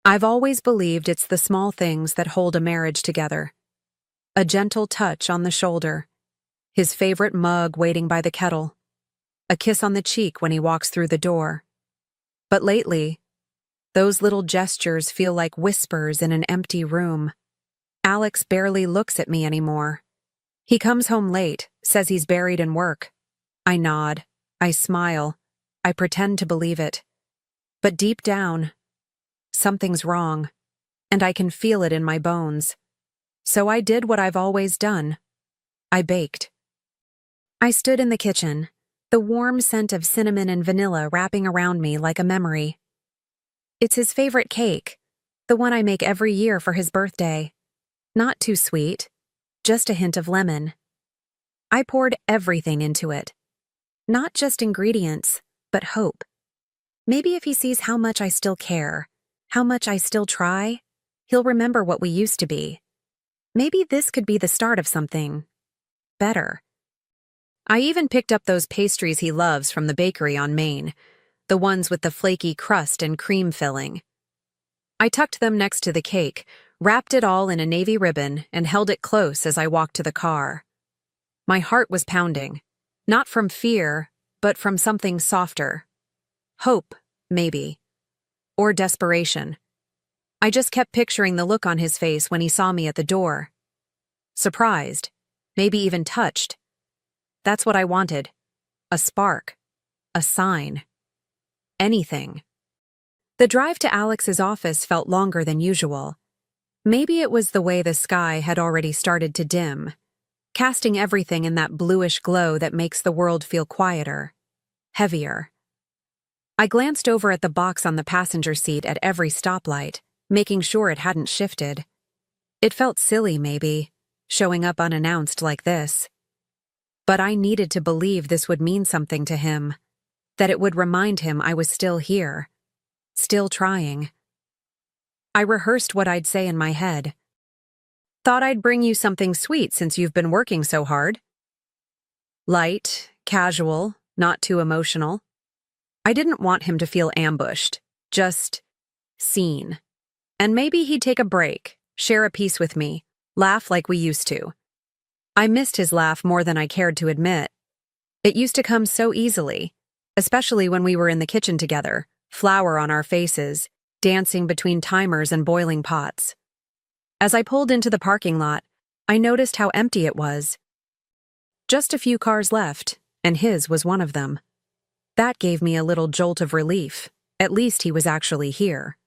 I've always believed it's the small things that hold a marriage together. A gentle touch on the shoulder, his favorite mug waiting by the kettle, a kiss on the cheek when he walks through the door. But lately, those little gestures feel like whispers in an empty room. Alex barely looks at me anymore. He comes home late, says he's buried in work. I nod, I smile, I pretend to believe it. But deep down, something's wrong, and I can feel it in my bones. So I did what I've always done. I baked. I stood in the kitchen, the warm scent of cinnamon and vanilla wrapping around me like a memory. It's his favorite cake, the one I make every year for his birthday. Not too sweet, just a hint of lemon. I poured everything into it. Not just ingredients, but hope. Maybe if he sees how much I still care, how much I still try, he'll remember what we used to be. Maybe this could be the start of something better. I even picked up those pastries he loves from the bakery on Main, the ones with the flaky crust and cream filling. I tucked them next to the cake, wrapped it all in a navy ribbon, and held it close as I walked to the car. My heart was pounding, not from fear, but from something softer. Hope, maybe. Or desperation. I just kept picturing the look on his face when he saw me at the door. Surprised, maybe even touched. That's what I wanted. A spark. A sign. Anything. The drive to Alex's office felt longer than usual. Maybe it was the way the sky had already started to dim, casting everything in that bluish glow that makes the world feel quieter, heavier. I glanced over at the box on the passenger seat at every stoplight, making sure it hadn't shifted. It felt silly, maybe, showing up unannounced like this. But I needed to believe this would mean something to him, that it would remind him I was still here, still trying. I rehearsed what I'd say in my head. Thought I'd bring you something sweet since you've been working so hard. Light, casual, not too emotional. I didn't want him to feel ambushed, just seen. And maybe he'd take a break, share a piece with me, laugh like we used to. I missed his laugh more than I cared to admit. It used to come so easily, especially when we were in the kitchen together, flour on our faces, dancing between timers and boiling pots. As I pulled into the parking lot, I noticed how empty it was. Just a few cars left, and his was one of them. That gave me a little jolt of relief. At least he was actually here.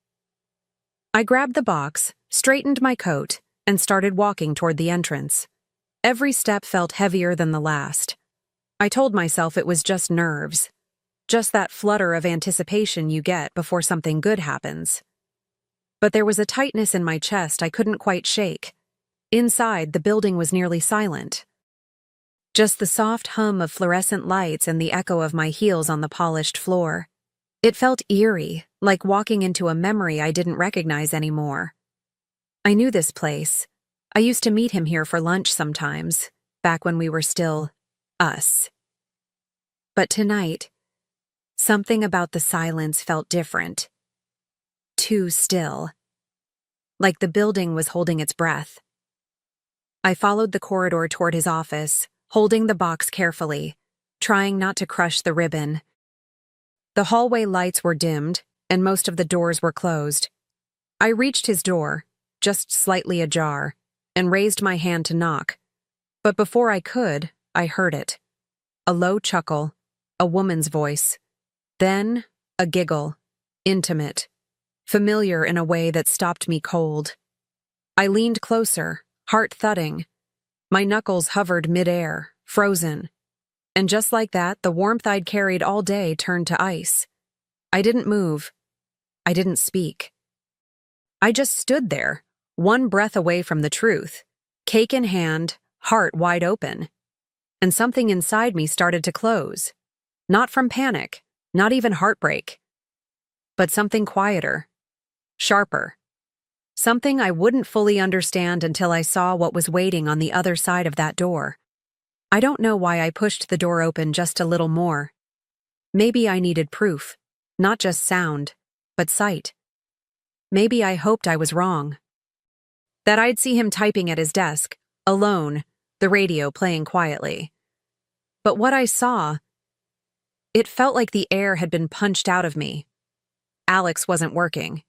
I grabbed the box, straightened my coat, and started walking toward the entrance. Every step felt heavier than the last. I told myself it was just nerves. Just that flutter of anticipation you get before something good happens. But there was a tightness in my chest I couldn't quite shake. Inside, the building was nearly silent. Just the soft hum of fluorescent lights and the echo of my heels on the polished floor. It felt eerie, like walking into a memory I didn't recognize anymore. I knew this place. I used to meet him here for lunch sometimes, back when we were still us. But tonight, something about the silence felt different. Too still. Like the building was holding its breath. I followed the corridor toward his office, holding the box carefully, trying not to crush the ribbon. The hallway lights were dimmed, and most of the doors were closed. I reached his door, just slightly ajar, and raised my hand to knock. But before I could, I heard it. A low chuckle, a woman's voice. Then, a giggle, intimate, familiar in a way that stopped me cold. I leaned closer, heart thudding. My knuckles hovered midair, frozen. And just like that, the warmth I'd carried all day turned to ice. I didn't move. I didn't speak. I just stood there, one breath away from the truth, cake in hand, heart wide open. And something inside me started to close. Not from panic, not even heartbreak. But something quieter, sharper. Something I wouldn't fully understand until I saw what was waiting on the other side of that door. I don't know why I pushed the door open just a little more. Maybe I needed proof, not just sound, but sight. Maybe I hoped I was wrong. That I'd see him typing at his desk, alone, the radio playing quietly. But what I saw, it felt like the air had been punched out of me. Alex wasn't working.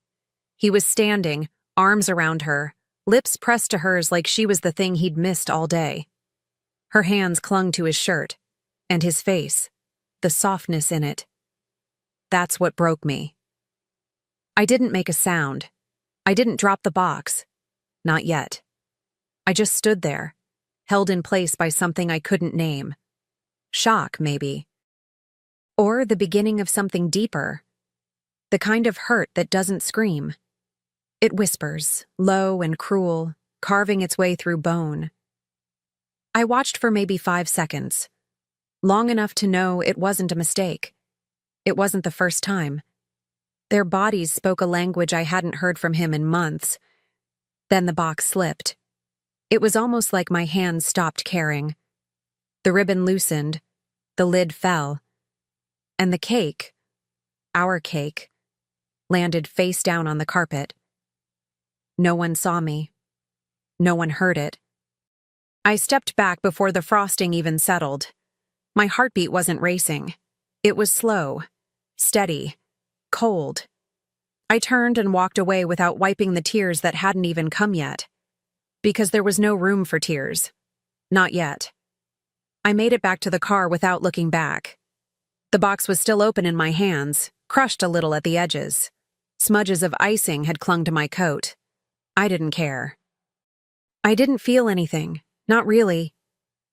He was standing, arms around her, lips pressed to hers like she was the thing he'd missed all day. Her hands clung to his shirt, and his face, the softness in it. That's what broke me. I didn't make a sound. I didn't drop the box. Not yet. I just stood there, held in place by something I couldn't name. Shock, maybe. Or the beginning of something deeper. The kind of hurt that doesn't scream. It whispers, low and cruel, carving its way through bone. I watched for maybe 5 seconds, long enough to know it wasn't a mistake. It wasn't the first time. Their bodies spoke a language I hadn't heard from him in months. Then the box slipped. It was almost like my hands stopped caring. The ribbon loosened, the lid fell, and the cake, our cake, landed face down on the carpet. No one saw me. No one heard it. I stepped back before the frosting even settled. My heartbeat wasn't racing. It was slow, steady, cold. I turned and walked away without wiping the tears that hadn't even come yet. Because there was no room for tears. Not yet. I made it back to the car without looking back. The box was still open in my hands, crushed a little at the edges. Smudges of icing had clung to my coat. I didn't care. I didn't feel anything, not really.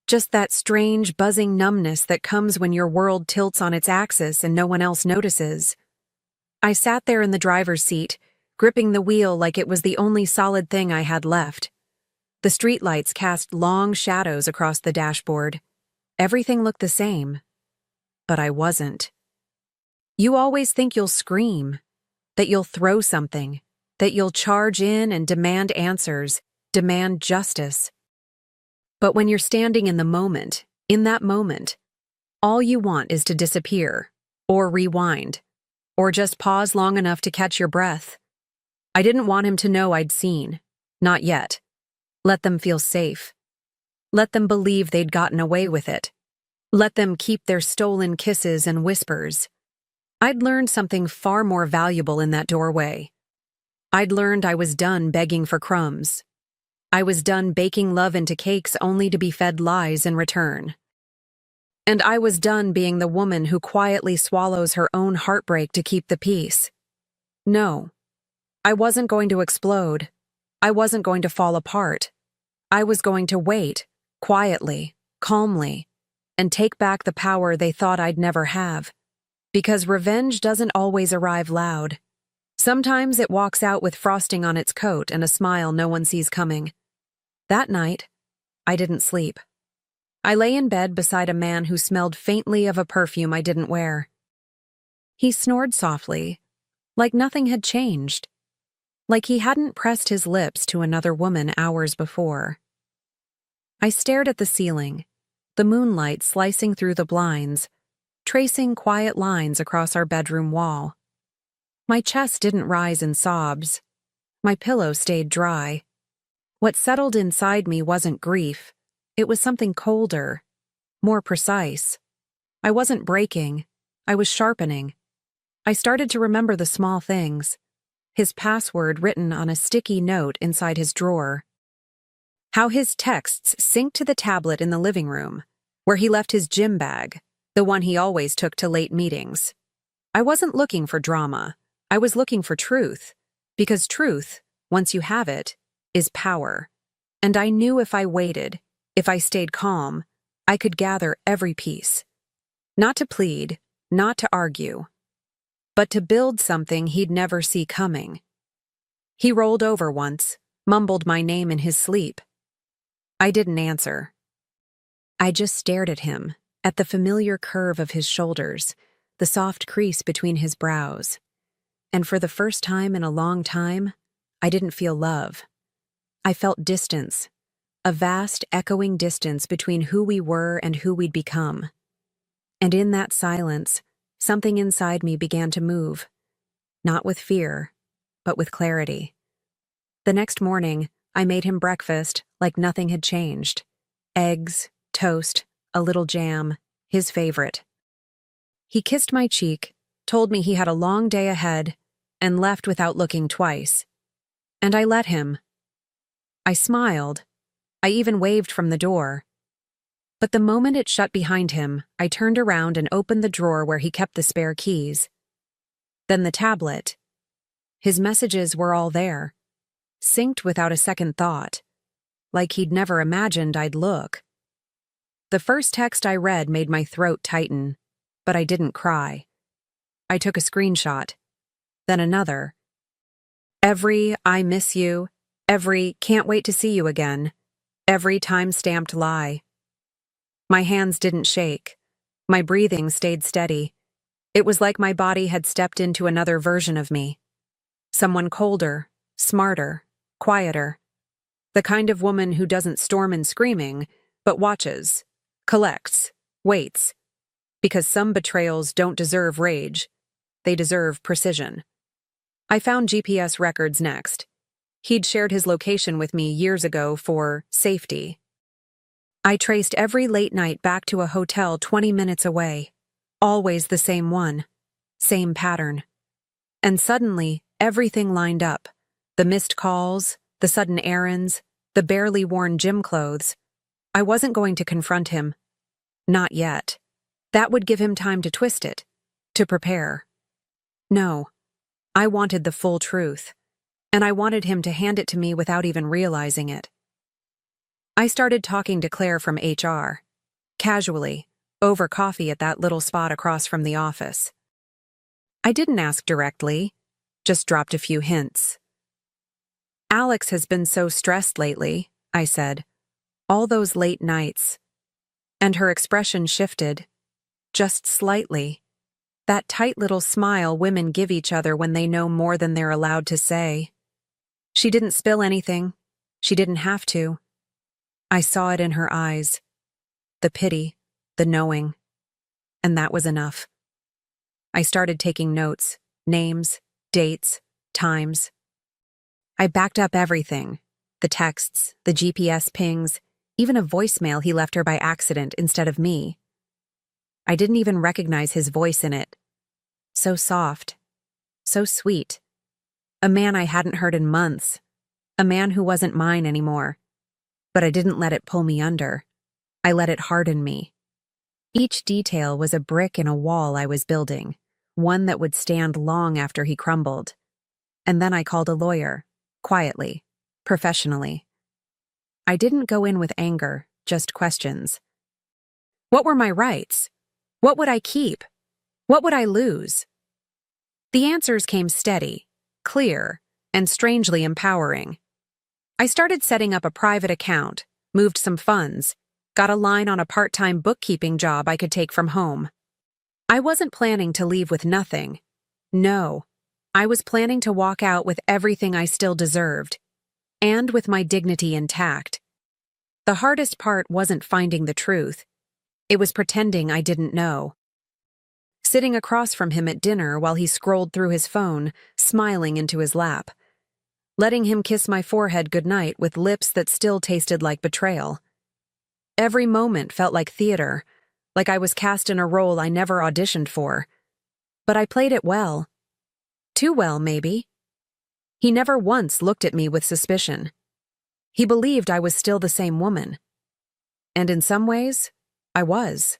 Just that strange, buzzing numbness that comes when your world tilts on its axis and no one else notices. I sat there in the driver's seat, gripping the wheel like it was the only solid thing I had left. The streetlights cast long shadows across the dashboard. Everything looked the same. But I wasn't. You always think you'll scream, that you'll throw something, that you'll charge in and demand answers, demand justice. But when you're standing in the moment, in that moment, all you want is to disappear, or rewind, or just pause long enough to catch your breath. I didn't want him to know I'd seen. Not yet. Let them feel safe. Let them believe they'd gotten away with it. Let them keep their stolen kisses and whispers. I'd learned something far more valuable in that doorway. I'd learned I was done begging for crumbs. I was done baking love into cakes only to be fed lies in return. And I was done being the woman who quietly swallows her own heartbreak to keep the peace. No. I wasn't going to explode. I wasn't going to fall apart. I was going to wait, quietly, calmly, and take back the power they thought I'd never have. Because revenge doesn't always arrive loud. Sometimes it walks out with frosting on its coat and a smile no one sees coming. That night, I didn't sleep. I lay in bed beside a man who smelled faintly of a perfume I didn't wear. He snored softly, like nothing had changed. Like he hadn't pressed his lips to another woman hours before. I stared at the ceiling, the moonlight slicing through the blinds, tracing quiet lines across our bedroom wall. My chest didn't rise in sobs. My pillow stayed dry. What settled inside me wasn't grief. It was something colder, more precise. I wasn't breaking. I was sharpening. I started to remember the small things. His password written on a sticky note inside his drawer. How his texts synced to the tablet in the living room, where he left his gym bag, the one he always took to late meetings. I wasn't looking for drama. I was looking for truth, because truth, once you have it, is power. And I knew if I waited, if I stayed calm, I could gather every piece. Not to plead, not to argue, but to build something he'd never see coming. He rolled over once, mumbled my name in his sleep. I didn't answer. I just stared at him, at the familiar curve of his shoulders, the soft crease between his brows. And for the first time in a long time, I didn't feel love. I felt distance, a vast, echoing distance between who we were and who we'd become. And in that silence, something inside me began to move. Not with fear, but with clarity. The next morning, I made him breakfast like nothing had changed. Eggs, toast, a little jam, his favorite. He kissed my cheek, told me he had a long day ahead, and left without looking twice. And I let him. I smiled. I even waved from the door. But the moment it shut behind him, I turned around and opened the drawer where he kept the spare keys. Then the tablet. His messages were all there, synced without a second thought, like he'd never imagined I'd look. The first text I read made my throat tighten, but I didn't cry. I took a screenshot, then another. Every "I miss you," every "can't wait to see you again," every time-stamped lie. My hands didn't shake. My breathing stayed steady. It was like my body had stepped into another version of me. Someone colder, smarter, quieter. The kind of woman who doesn't storm in screaming, but watches, collects, waits. Because some betrayals don't deserve rage. They deserve precision. I found GPS records next. He'd shared his location with me years ago for safety. I traced every late night back to a hotel 20 minutes away. Always the same one. Same pattern. And suddenly, everything lined up. The missed calls, the sudden errands, the barely worn gym clothes. I wasn't going to confront him. Not yet. That would give him time to twist it, to prepare. No. I wanted the full truth. And I wanted him to hand it to me without even realizing it. I started talking to Claire from HR. Casually, over coffee at that little spot across from the office. I didn't ask directly, just dropped a few hints. Alex has been so stressed lately, I said. All those late nights. And her expression shifted. Just slightly. That tight little smile women give each other when they know more than they're allowed to say. She didn't spill anything. She didn't have to. I saw it in her eyes. The pity, the knowing. And that was enough. I started taking notes, names, dates, times. I backed up everything. The texts, the GPS pings, even a voicemail he left her by accident instead of me. I didn't even recognize his voice in it. So soft. So sweet. A man I hadn't heard in months. A man who wasn't mine anymore. But I didn't let it pull me under. I let it harden me. Each detail was a brick in a wall I was building, one that would stand long after he crumbled. And then I called a lawyer, quietly, professionally. I didn't go in with anger, just questions. What were my rights? What would I keep? What would I lose? The answers came steady, clear, and strangely empowering. I started setting up a private account, moved some funds, got a line on a part-time bookkeeping job I could take from home. I wasn't planning to leave with nothing. No, I was planning to walk out with everything I still deserved, and with my dignity intact. The hardest part wasn't finding the truth. It was pretending I didn't know. Sitting across from him at dinner while he scrolled through his phone, smiling into his lap. Letting him kiss my forehead goodnight with lips that still tasted like betrayal. Every moment felt like theater, like I was cast in a role I never auditioned for. But I played it well. Too well, maybe. He never once looked at me with suspicion. He believed I was still the same woman. And in some ways, I was.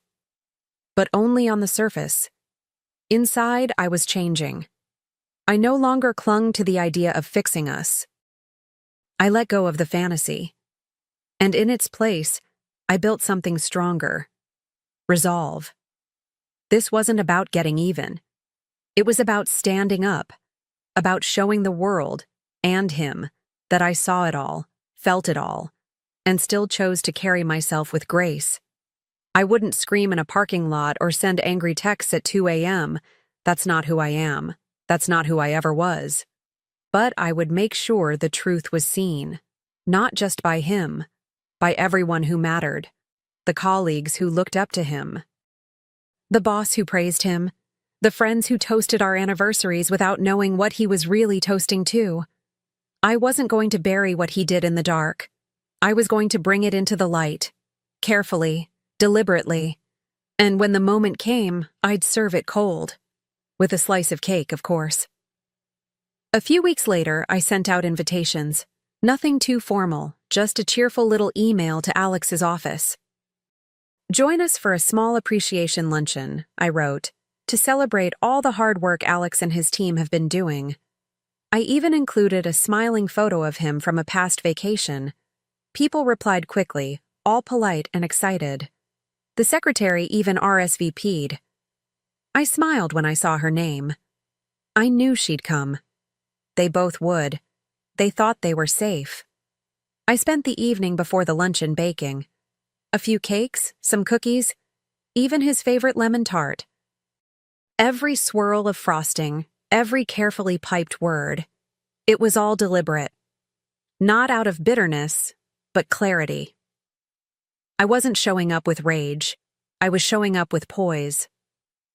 But only on the surface. Inside, I was changing. I no longer clung to the idea of fixing us. I let go of the fantasy. And in its place, I built something stronger. Resolve. This wasn't about getting even. It was about standing up, about showing the world, and him, that I saw it all, felt it all, and still chose to carry myself with grace. I wouldn't scream in a parking lot or send angry texts at 2 a.m. That's not who I am. That's not who I ever was. But I would make sure the truth was seen, not just by him, by everyone who mattered, the colleagues who looked up to him, the boss who praised him, The friends who toasted our anniversaries without knowing what he was really toasting to. I wasn't going to bury what he did in the dark. I was going to bring it into the light. Carefully, deliberately. And when the moment came, I'd serve it cold. With a slice of cake, of course. A few weeks later, I sent out invitations. Nothing too formal, just a cheerful little email to Alex's office. "Join us for a small appreciation luncheon," I wrote, "to celebrate all the hard work Alex and his team have been doing." I even included a smiling photo of him from a past vacation. People replied quickly, all polite and excited. The secretary even RSVP'd. I smiled when I saw her name. I knew she'd come. They both would. They thought they were safe. I spent the evening before the luncheon baking. A few cakes, some cookies, even his favorite lemon tart. Every swirl of frosting, every carefully piped word. It was all deliberate. Not out of bitterness, but clarity. I wasn't showing up with rage. I was showing up with poise.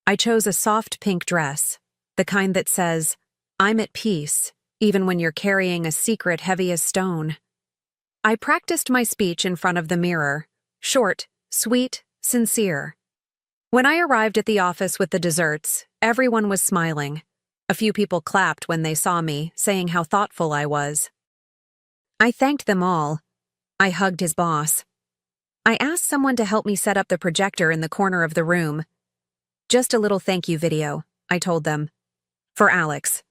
I chose a soft pink dress, the kind that says, "I'm at peace, even when you're carrying a secret heavy as stone." I practiced my speech in front of the mirror, short, sweet, sincere. When I arrived at the office with the desserts, everyone was smiling. A few people clapped when they saw me, saying how thoughtful I was. I thanked them all. I hugged his boss. I asked someone to help me set up the projector in the corner of the room. "Just a little thank you video," I told them. "For Alex."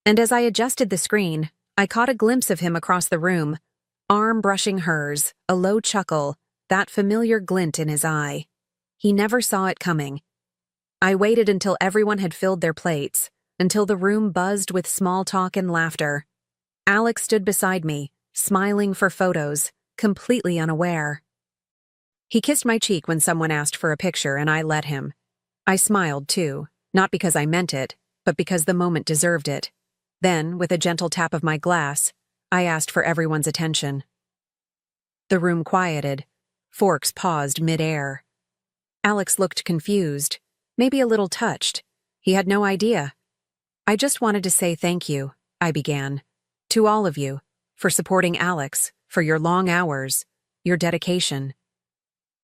And as I adjusted the screen, I caught a glimpse of him across the room, arm brushing hers, a low chuckle, that familiar glint in his eye. He never saw it coming. I waited until everyone had filled their plates, until the room buzzed with small talk and laughter. Alex stood beside me, smiling for photos, completely unaware. He kissed my cheek when someone asked for a picture, and I let him. I smiled, too, not because I meant it, but because the moment deserved it. Then, with a gentle tap of my glass, I asked for everyone's attention. The room quieted. Forks paused mid-air. Alex looked confused, maybe a little touched. He had no idea. "I just wanted to say thank you," I began. "To all of you, for supporting Alex, for your long hours, your dedication."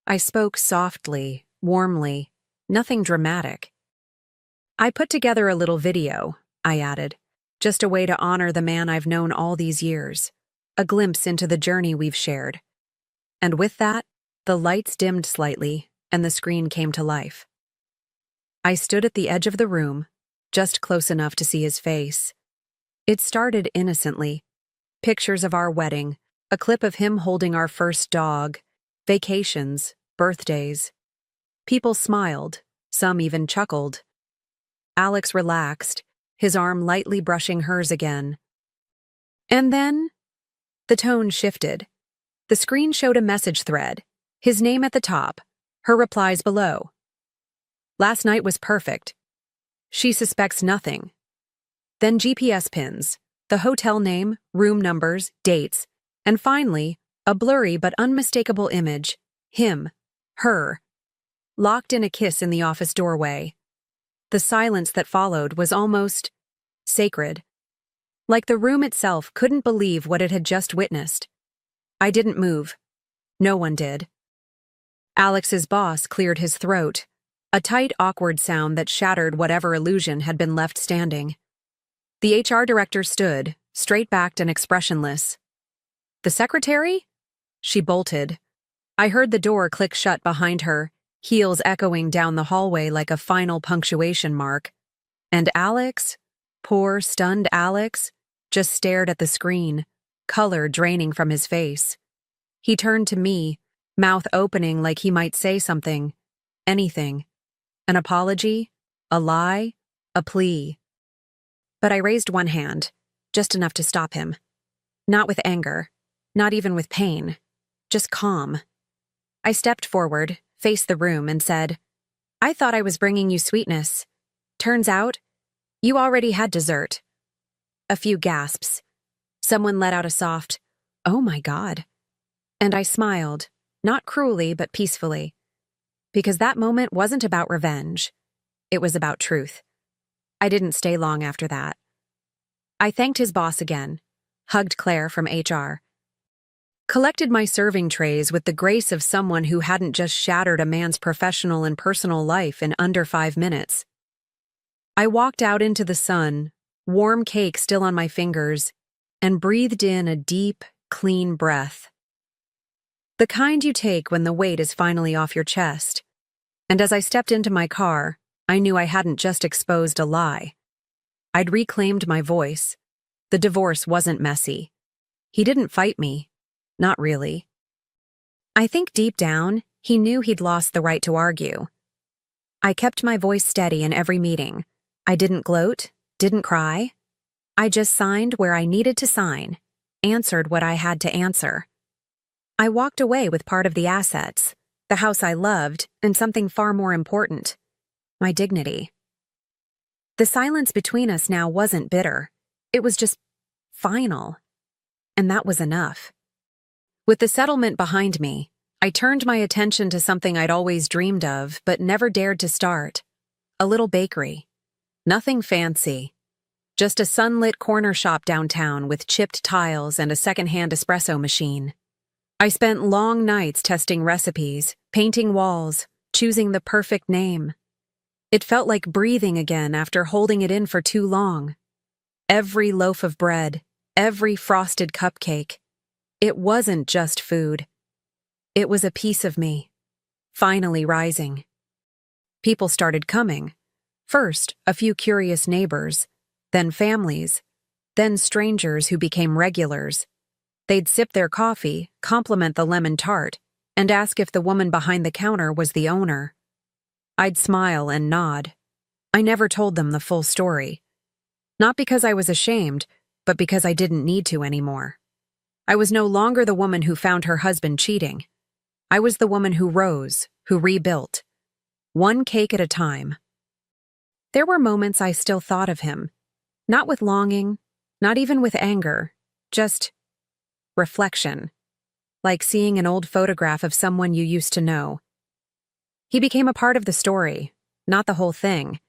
I spoke softly, warmly, nothing dramatic. "I put together a little video," I added, "just a way to honor the man I've known all these years, a glimpse into the journey we've shared." And with that, the lights dimmed slightly, and the screen came to life. I stood at the edge of the room, just close enough to see his face. It started innocently. Pictures of our wedding, a clip of him holding our first dog, vacations, birthdays. People smiled, some even chuckled. Alex relaxed, his arm lightly brushing hers again. And then, the tone shifted. The screen showed a message thread, his name at the top, her replies below. "Last night was perfect. She suspects nothing." Then GPS pins, the hotel name, room numbers, dates, and finally, a blurry but unmistakable image, him, her, locked in a kiss in the office doorway. The silence that followed was almost sacred. Like the room itself couldn't believe what it had just witnessed. I didn't move. No one did. Alex's boss cleared his throat, a tight, awkward sound that shattered whatever illusion had been left standing. The HR director stood, straight-backed and expressionless. "The secretary?" She bolted. I heard the door click shut behind her, heels echoing down the hallway like a final punctuation mark. And Alex, poor, stunned Alex, just stared at the screen, color draining from his face. He turned to me, mouth opening like he might say something, anything. An apology, a lie, a plea. But I raised one hand, just enough to stop him. Not with anger, not even with pain, just calm. I stepped forward, faced the room, and said, "I thought I was bringing you sweetness. Turns out, you already had dessert." A few gasps. Someone let out a soft, "Oh my God." And I smiled, not cruelly but peacefully. Because that moment wasn't about revenge. It was about truth. I didn't stay long after that. I thanked his boss again, hugged Claire from HR, collected my serving trays with the grace of someone who hadn't just shattered a man's professional and personal life in under 5 minutes. I walked out into the sun, warm cake still on my fingers, and breathed in a deep, clean breath. The kind you take when the weight is finally off your chest. And as I stepped into my car, I knew I hadn't just exposed a lie. I'd reclaimed my voice. The divorce wasn't messy. He didn't fight me. Not really. I think deep down, he knew he'd lost the right to argue. I kept my voice steady in every meeting. I didn't gloat, didn't cry. I just signed where I needed to sign, answered what I had to answer. I walked away with part of the assets, the house I loved, and something far more important, my dignity. The silence between us now wasn't bitter. It was just final. And that was enough. With the settlement behind me, I turned my attention to something I'd always dreamed of but never dared to start. A little bakery. Nothing fancy. Just a sunlit corner shop downtown with chipped tiles and a secondhand espresso machine. I spent long nights testing recipes, painting walls, choosing the perfect name. It felt like breathing again after holding it in for too long. Every loaf of bread, every frosted cupcake. It wasn't just food. It was a piece of me, finally rising. People started coming. First, a few curious neighbors, then families, then strangers who became regulars. They'd sip their coffee, compliment the lemon tart, and ask if the woman behind the counter was the owner. I'd smile and nod. I never told them the full story. Not because I was ashamed, but because I didn't need to anymore. I was no longer the woman who found her husband cheating. I was the woman who rose, who rebuilt. One cake at a time. There were moments I still thought of him. Not with longing, not even with anger, just reflection. Like seeing an old photograph of someone you used to know. He became a part of the story, not the whole thing.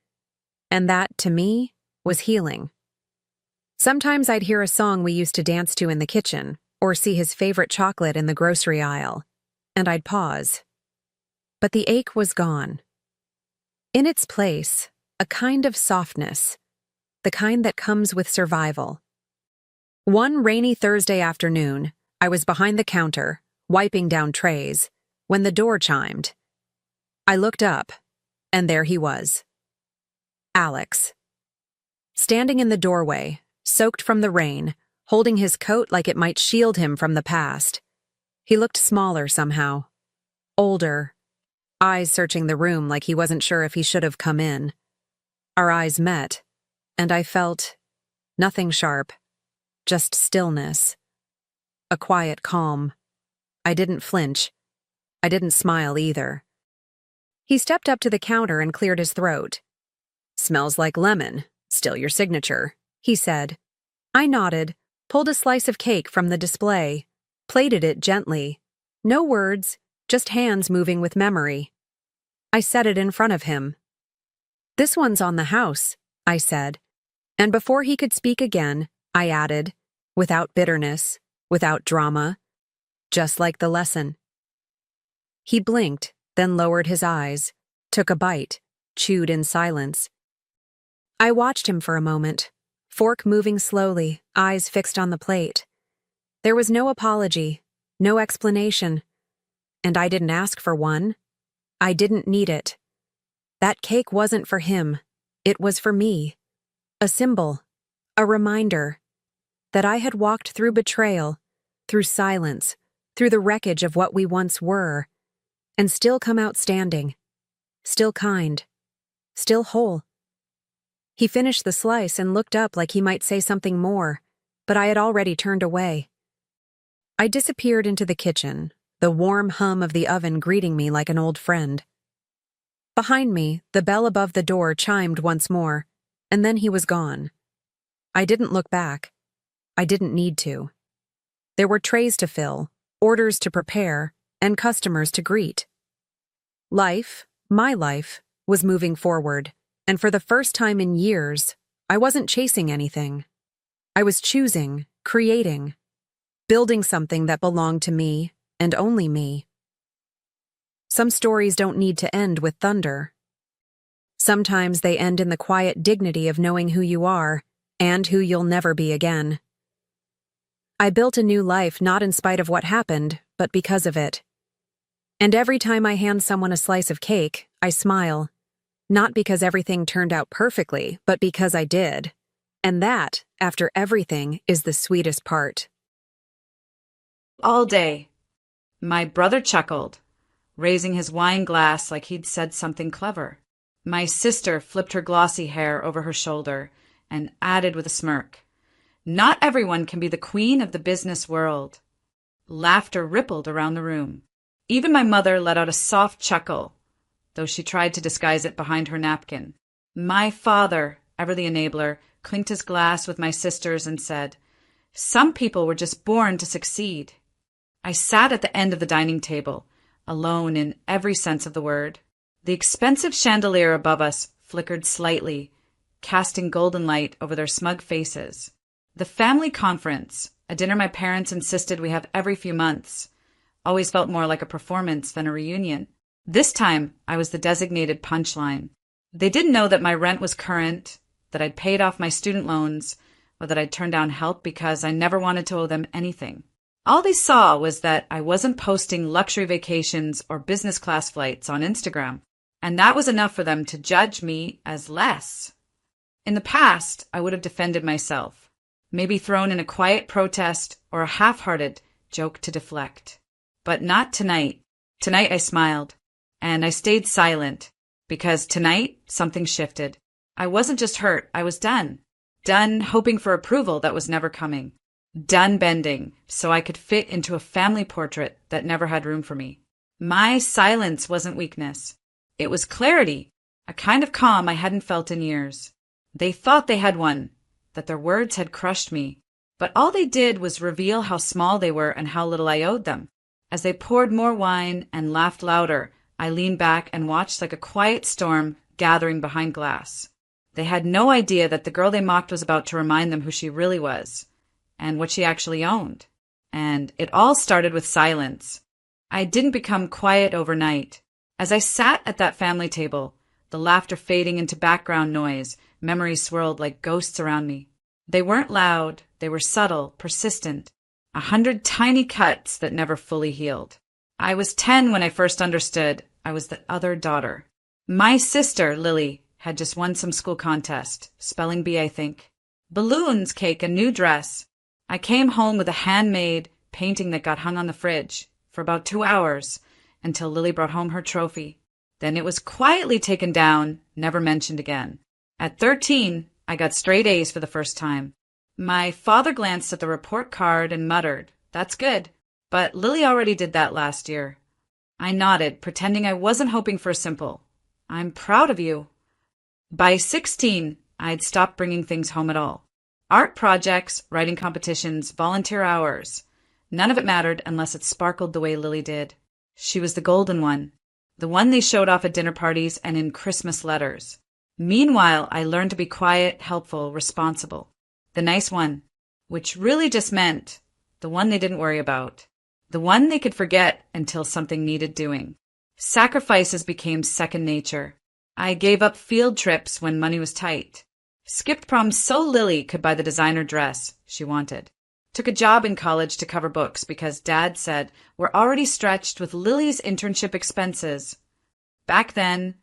And that, to me, was healing. Sometimes I'd hear a song we used to dance to in the kitchen, or see his favorite chocolate in the grocery aisle, and I'd pause. But the ache was gone. In its place, a kind of softness, the kind that comes with survival. One rainy Thursday afternoon, I was behind the counter, wiping down trays, when the door chimed. I looked up, and there he was. Alex. Standing in the doorway, soaked from the rain, holding his coat like it might shield him from the past. He looked smaller somehow. Older. Eyes searching the room like he wasn't sure if he should have come in. Our eyes met, and I felt nothing sharp, just stillness. A quiet calm. I didn't flinch. I didn't smile either. He stepped up to the counter and cleared his throat. "Smells like lemon. Still your signature," he said. I nodded, pulled a slice of cake from the display, plated it gently. No words, just hands moving with memory. I set it in front of him. "This one's on the house," I said. And before he could speak again, I added, without bitterness, without drama, just like the lesson. He blinked, then lowered his eyes, took a bite, chewed in silence. I watched him for a moment, fork moving slowly, eyes fixed on the plate. There was no apology, no explanation. And I didn't ask for one. I didn't need it. That cake wasn't for him. It was for me. A symbol, a reminder, that I had walked through betrayal, through silence, through the wreckage of what we once were, and still come out standing, still kind, still whole. He finished the slice and looked up like he might say something more, but I had already turned away. I disappeared into the kitchen, the warm hum of the oven greeting me like an old friend. Behind me, the bell above the door chimed once more, and then he was gone. I didn't look back. I didn't need to. There were trays to fill, orders to prepare, and customers to greet. Life, my life, was moving forward, And for the first time in years, I wasn't chasing anything. I was choosing, creating, building something that belonged to me and only me. Some stories don't need to end with thunder. Sometimes they end in the quiet dignity of knowing who you are and who you'll never be again. I built a new life not in spite of what happened, but because of it. And every time I hand someone a slice of cake, I smile. Not because everything turned out perfectly, but because I did. And that, after everything, is the sweetest part. All day. My brother chuckled, raising his wine glass like he'd said something clever. My sister flipped her glossy hair over her shoulder and added with a smirk, "Not everyone can be the queen of the business world." Laughter rippled around the room. Even my mother let out a soft chuckle, though she tried to disguise it behind her napkin. My father, ever the enabler, clinked his glass with my sisters and said, "Some people were just born to succeed." I sat at the end of the dining table, alone in every sense of the word. The expensive chandelier above us flickered slightly, casting golden light over their smug faces. The family conference, a dinner my parents insisted we have every few months, always felt more like a performance than a reunion. This time, I was the designated punchline. They didn't know that my rent was current, that I'd paid off my student loans, or that I'd turned down help because I never wanted to owe them anything. All they saw was that I wasn't posting luxury vacations or business class flights on Instagram, and that was enough for them to judge me as less. In the past, I would have defended myself, maybe thrown in a quiet protest or a half-hearted joke to deflect. But not tonight. Tonight I smiled, and I stayed silent, because tonight something shifted. I wasn't just hurt, I was done. Done hoping for approval that was never coming. Done bending so I could fit into a family portrait that never had room for me. My silence wasn't weakness. It was clarity, a kind of calm I hadn't felt in years. They thought they had one, that their words had crushed me, but all they did was reveal how small they were and how little I owed them. As they poured more wine and laughed louder, I leaned back and watched like a quiet storm gathering behind glass. They had no idea that the girl they mocked was about to remind them who she really was, and what she actually owned. And it all started with silence. I didn't become quiet overnight. As I sat at that family table, the laughter fading into background noise, memories swirled like ghosts around me. They weren't loud, they were subtle, persistent. 100 tiny cuts that never fully healed. I was 10 when I first understood I was the other daughter. My sister, Lily, had just won some school contest, spelling bee, I think. Balloons, cake, a new dress. I came home with a handmade painting that got hung on the fridge for about 2 hours until Lily brought home her trophy. Then it was quietly taken down, never mentioned again. At 13, I got straight A's for the first time. My father glanced at the report card and muttered, "That's good, but Lily already did that last year." I nodded, pretending I wasn't hoping for a simple, "I'm proud of you." By 16, I'd stopped bringing things home at all. Art projects, writing competitions, volunteer hours. None of it mattered unless it sparkled the way Lily did. She was the golden one, the one they showed off at dinner parties and in Christmas letters. Meanwhile, I learned to be quiet, helpful, responsible. The nice one, which really just meant the one they didn't worry about, the one they could forget until something needed doing. Sacrifices became second nature. I gave up field trips when money was tight. Skipped prom so Lily could buy the designer dress she wanted. Took a job in college to cover books because Dad said we're already stretched with Lily's internship expenses. Back then,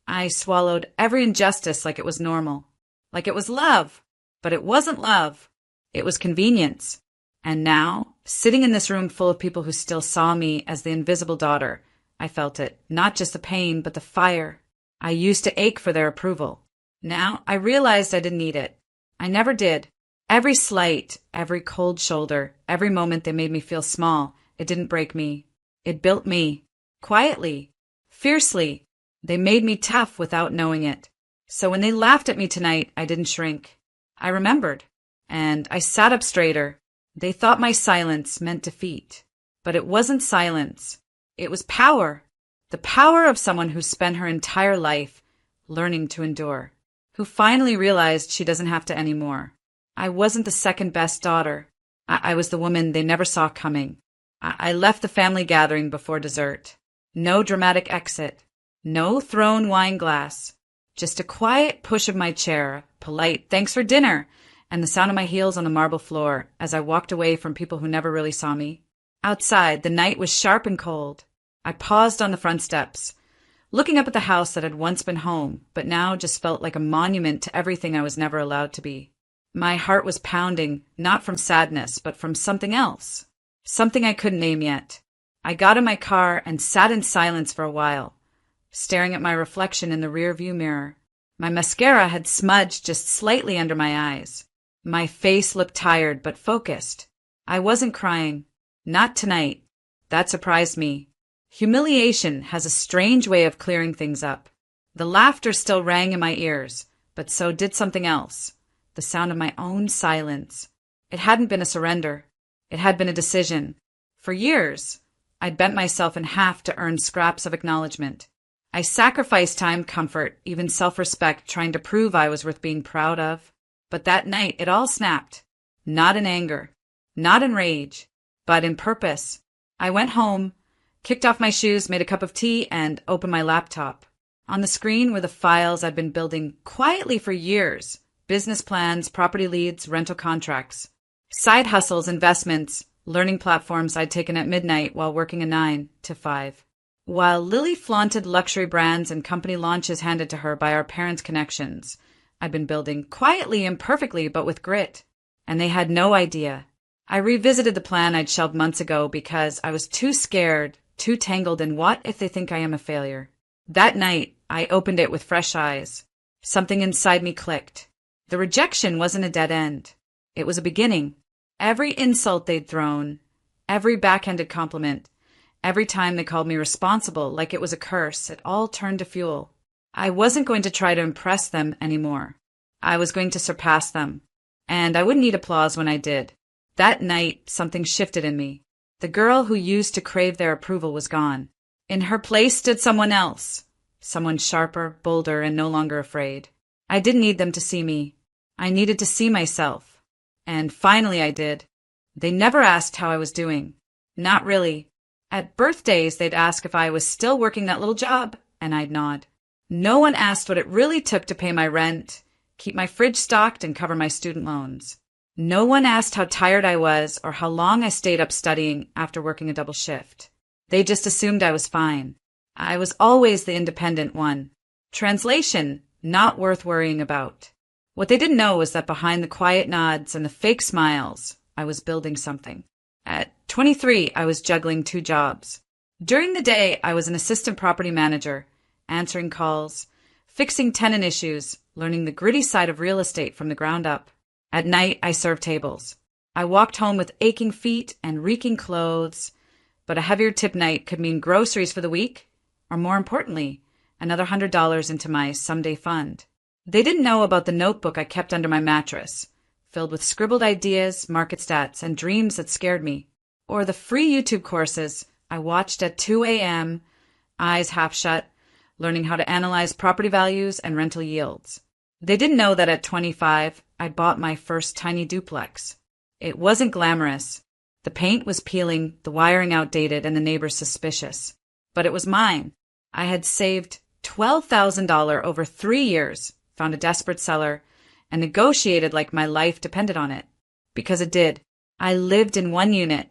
I swallowed every injustice like it was normal, like it was love. But it wasn't love. It was convenience. And now, sitting in this room full of people who still saw me as the invisible daughter, I felt it, not just the pain, but the fire. I used to ache for their approval. Now, I realized I didn't need it. I never did. Every slight, every cold shoulder, every moment they made me feel small, it didn't break me. It built me. Quietly. Fiercely. They made me tough without knowing it. So when they laughed at me tonight, I didn't shrink. I remembered, and I sat up straighter. They thought my silence meant defeat, but it wasn't silence. It was power, the power of someone who spent her entire life learning to endure, who finally realized she doesn't have to anymore. I wasn't the second best daughter. I was the woman they never saw coming. I left the family gathering before dessert. No dramatic exit. No thrown wine glass. Just a quiet push of my chair, polite "thanks for dinner," and the sound of my heels on the marble floor as I walked away from people who never really saw me. Outside, the night was sharp and cold. I paused on the front steps, looking up at the house that had once been home, but now just felt like a monument to everything I was never allowed to be. My heart was pounding, not from sadness, but from something else. Something I couldn't name yet. I got in my car and sat in silence for a while, staring at my reflection in the rear-view mirror. My mascara had smudged just slightly under my eyes. My face looked tired but focused. I wasn't crying. Not tonight. That surprised me. Humiliation has a strange way of clearing things up. The laughter still rang in my ears, but so did something else. The sound of my own silence. It hadn't been a surrender. It had been a decision. For years, I'd bent myself in half to earn scraps of acknowledgement. I sacrificed time, comfort, even self-respect, trying to prove I was worth being proud of. But that night, it all snapped. Not in anger. Not in rage. But in purpose. I went home, kicked off my shoes, made a cup of tea, and opened my laptop. On the screen were the files I'd been building quietly for years. Business plans, property leads, rental contracts. Side hustles, investments, learning platforms I'd taken at midnight while working a 9 to 5. While Lily flaunted luxury brands and company launches handed to her by our parents' connections, I'd been building quietly, imperfectly, but with grit. And they had no idea. I revisited the plan I'd shelved months ago because I was too scared, too tangled in what if they think I am a failure. That night, I opened it with fresh eyes. Something inside me clicked. The rejection wasn't a dead end. It was a beginning. Every insult they'd thrown, every backhanded compliment, every time they called me responsible like it was a curse, it all turned to fuel. I wasn't going to try to impress them anymore. I was going to surpass them. And I wouldn't need applause when I did. That night, something shifted in me. The girl who used to crave their approval was gone. In her place stood someone else. Someone sharper, bolder, and no longer afraid. I didn't need them to see me. I needed to see myself. And finally I did. They never asked how I was doing. Not really. At birthdays, they'd ask if I was still working that little job, and I'd nod. No one asked what it really took to pay my rent, keep my fridge stocked, and cover my student loans. No one asked how tired I was or how long I stayed up studying after working a double shift. They just assumed I was fine. I was always the independent one. Translation, not worth worrying about. What they didn't know was that behind the quiet nods and the fake smiles, I was building something. At 23, I was juggling 2 jobs. During the day, I was an assistant property manager, answering calls, fixing tenant issues, learning the gritty side of real estate from the ground up. At night, I served tables. I walked home with aching feet and reeking clothes, but a heavier tip night could mean groceries for the week, or more importantly, another $100 into my someday fund. They didn't know about the notebook I kept under my mattress, filled with scribbled ideas, market stats, and dreams that scared me, or the free YouTube courses I watched at 2 a.m., eyes half shut, learning how to analyze property values and rental yields. They didn't know that at 25, I bought my first tiny duplex. It wasn't glamorous. The paint was peeling, the wiring outdated, and the neighbors suspicious. But it was mine. I had saved $12,000 over 3 years, found a desperate seller, and negotiated like my life depended on it. Because it did. I lived in one unit,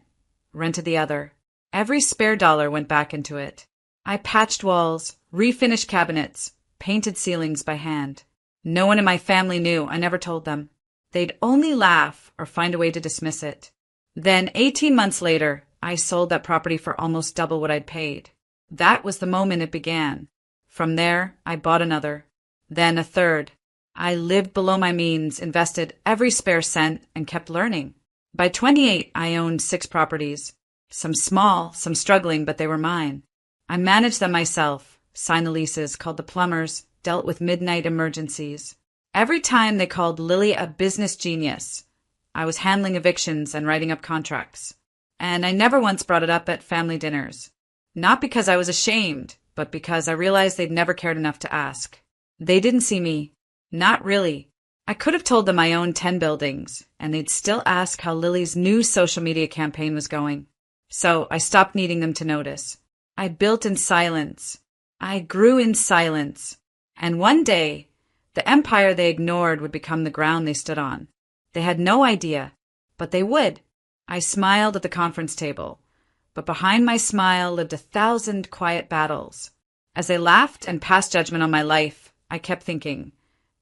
rented the other. Every spare dollar went back into it. I patched walls, refinished cabinets, painted ceilings by hand. No one in my family knew. I never told them. They'd only laugh or find a way to dismiss it. Then, 18 months later, I sold that property for almost double what I'd paid. That was the moment it began. From there, I bought another. Then a third. I lived below my means, invested every spare cent, and kept learning. By 28, I owned 6 properties. Some small, some struggling, but they were mine. I managed them myself, signed the leases, called the plumbers, dealt with midnight emergencies. Every time they called Lily a business genius, I was handling evictions and writing up contracts. And I never once brought it up at family dinners. Not because I was ashamed, but because I realized they'd never cared enough to ask. They didn't see me. Not really. I could have told them I owned 10 buildings, and they'd still ask how Lily's new social media campaign was going. So I stopped needing them to notice. I built in silence. I grew in silence. And one day, the empire they ignored would become the ground they stood on. They had no idea, but they would. I smiled at the conference table, but behind my smile lived 1,000 quiet battles. As they laughed and passed judgment on my life, I kept thinking,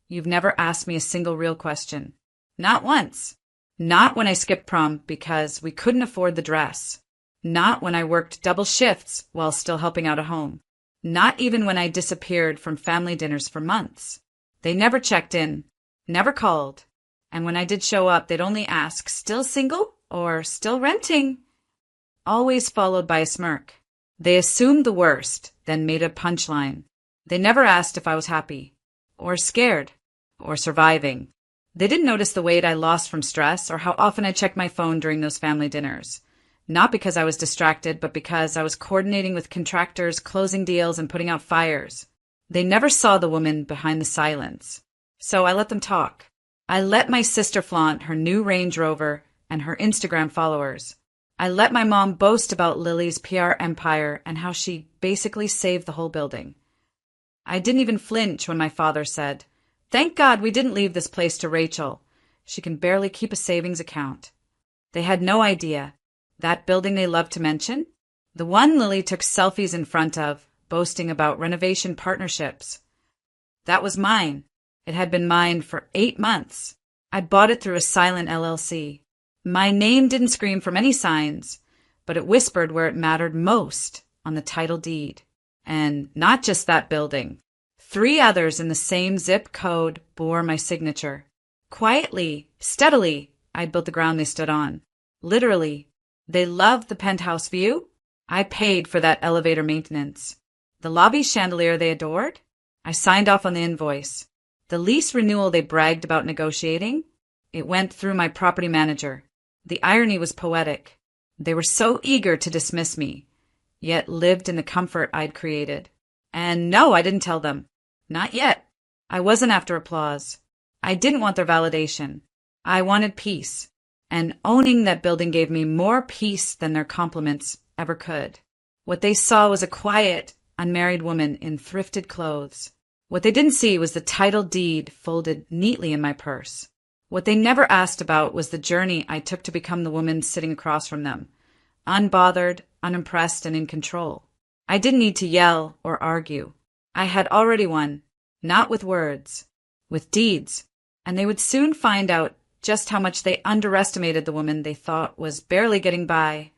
you've never asked me a single real question. Not once. Not when I skipped prom because we couldn't afford the dress. Not when I worked double shifts while still helping out at home. Not even when I disappeared from family dinners for months. They never checked in, never called. And when I did show up, they'd only ask, still single or still renting? Always followed by a smirk. They assumed the worst, then made a punchline. They never asked if I was happy, or scared, or surviving. They didn't notice the weight I lost from stress or how often I checked my phone during those family dinners. Not because I was distracted, but because I was coordinating with contractors, closing deals, and putting out fires. They never saw the woman behind the silence. So I let them talk. I let my sister flaunt her new Range Rover and her Instagram followers. I let my mom boast about Lily's PR empire and how she basically saved the whole building. I didn't even flinch when my father said, "Thank God we didn't leave this place to Rachel. She can barely keep a savings account." They had no idea. That building they loved to mention? The one Lily took selfies in front of, boasting about renovation partnerships. That was mine. It had been mine for 8 months. I'd bought it through a silent LLC. My name didn't scream from any signs, but it whispered where it mattered most, on the title deed. And not just that building. 3 others in the same zip code bore my signature. Quietly, steadily, I'd built the ground they stood on. Literally. They loved the penthouse view. I paid for that elevator maintenance. The lobby chandelier they adored. I signed off on the invoice. The lease renewal they bragged about negotiating. It went through my property manager. The irony was poetic. They were so eager to dismiss me, yet lived in the comfort I'd created. And no, I didn't tell them. Not yet. I wasn't after applause. I didn't want their validation. I wanted peace. And owning that building gave me more peace than their compliments ever could. What they saw was a quiet, unmarried woman in thrifted clothes. What they didn't see was the title deed folded neatly in my purse. What they never asked about was the journey I took to become the woman sitting across from them, unbothered, unimpressed, and in control. I didn't need to yell or argue. I had already won, not with words, with deeds, and they would soon find out just how much they underestimated the woman they thought was barely getting by.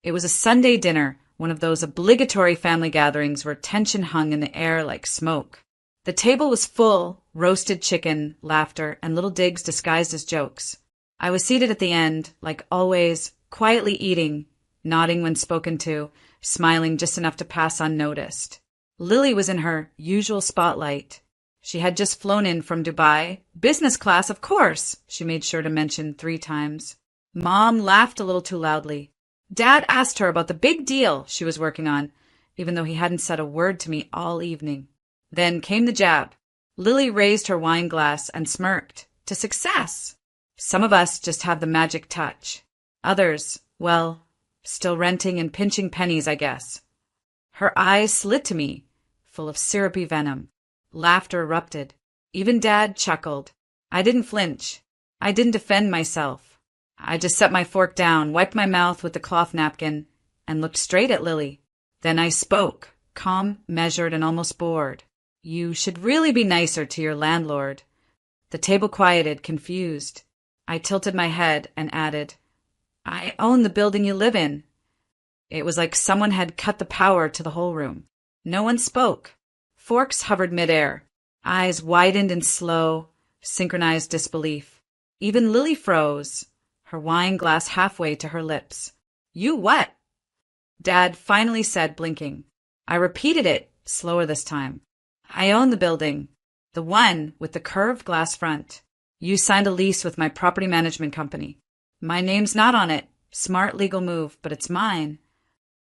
It was a Sunday dinner, one of those obligatory family gatherings where tension hung in the air like smoke. The table was full, roasted chicken, laughter, and little digs disguised as jokes. I was seated at the end, like always, quietly eating, nodding when spoken to, smiling just enough to pass unnoticed. Lily was in her usual spotlight. She had just flown in from Dubai. Business class, of course, she made sure to mention 3 times. Mom laughed a little too loudly. Dad asked her about the big deal she was working on, even though he hadn't said a word to me all evening. Then came the jab. Lily raised her wine glass and smirked. To success. Some of us just have the magic touch. Others, well, still renting and pinching pennies, I guess. Her eyes slid to me, full of syrupy venom. Laughter erupted. Even Dad chuckled. I didn't flinch. I didn't defend myself. I just set my fork down, wiped my mouth with the cloth napkin, and looked straight at Lily. Then I spoke, calm, measured, and almost bored. You should really be nicer to your landlord. The table quieted, confused. I tilted my head and added, I own the building you live in. It was like someone had cut the power to the whole room. No one spoke. Forks hovered midair. Eyes widened in slow, synchronized disbelief. Even Lily froze, her wine glass halfway to her lips. You what? Dad finally said, blinking. I repeated it, slower this time. I own the building. The one with the curved glass front. You signed a lease with my property management company. My name's not on it. Smart legal move, but it's mine.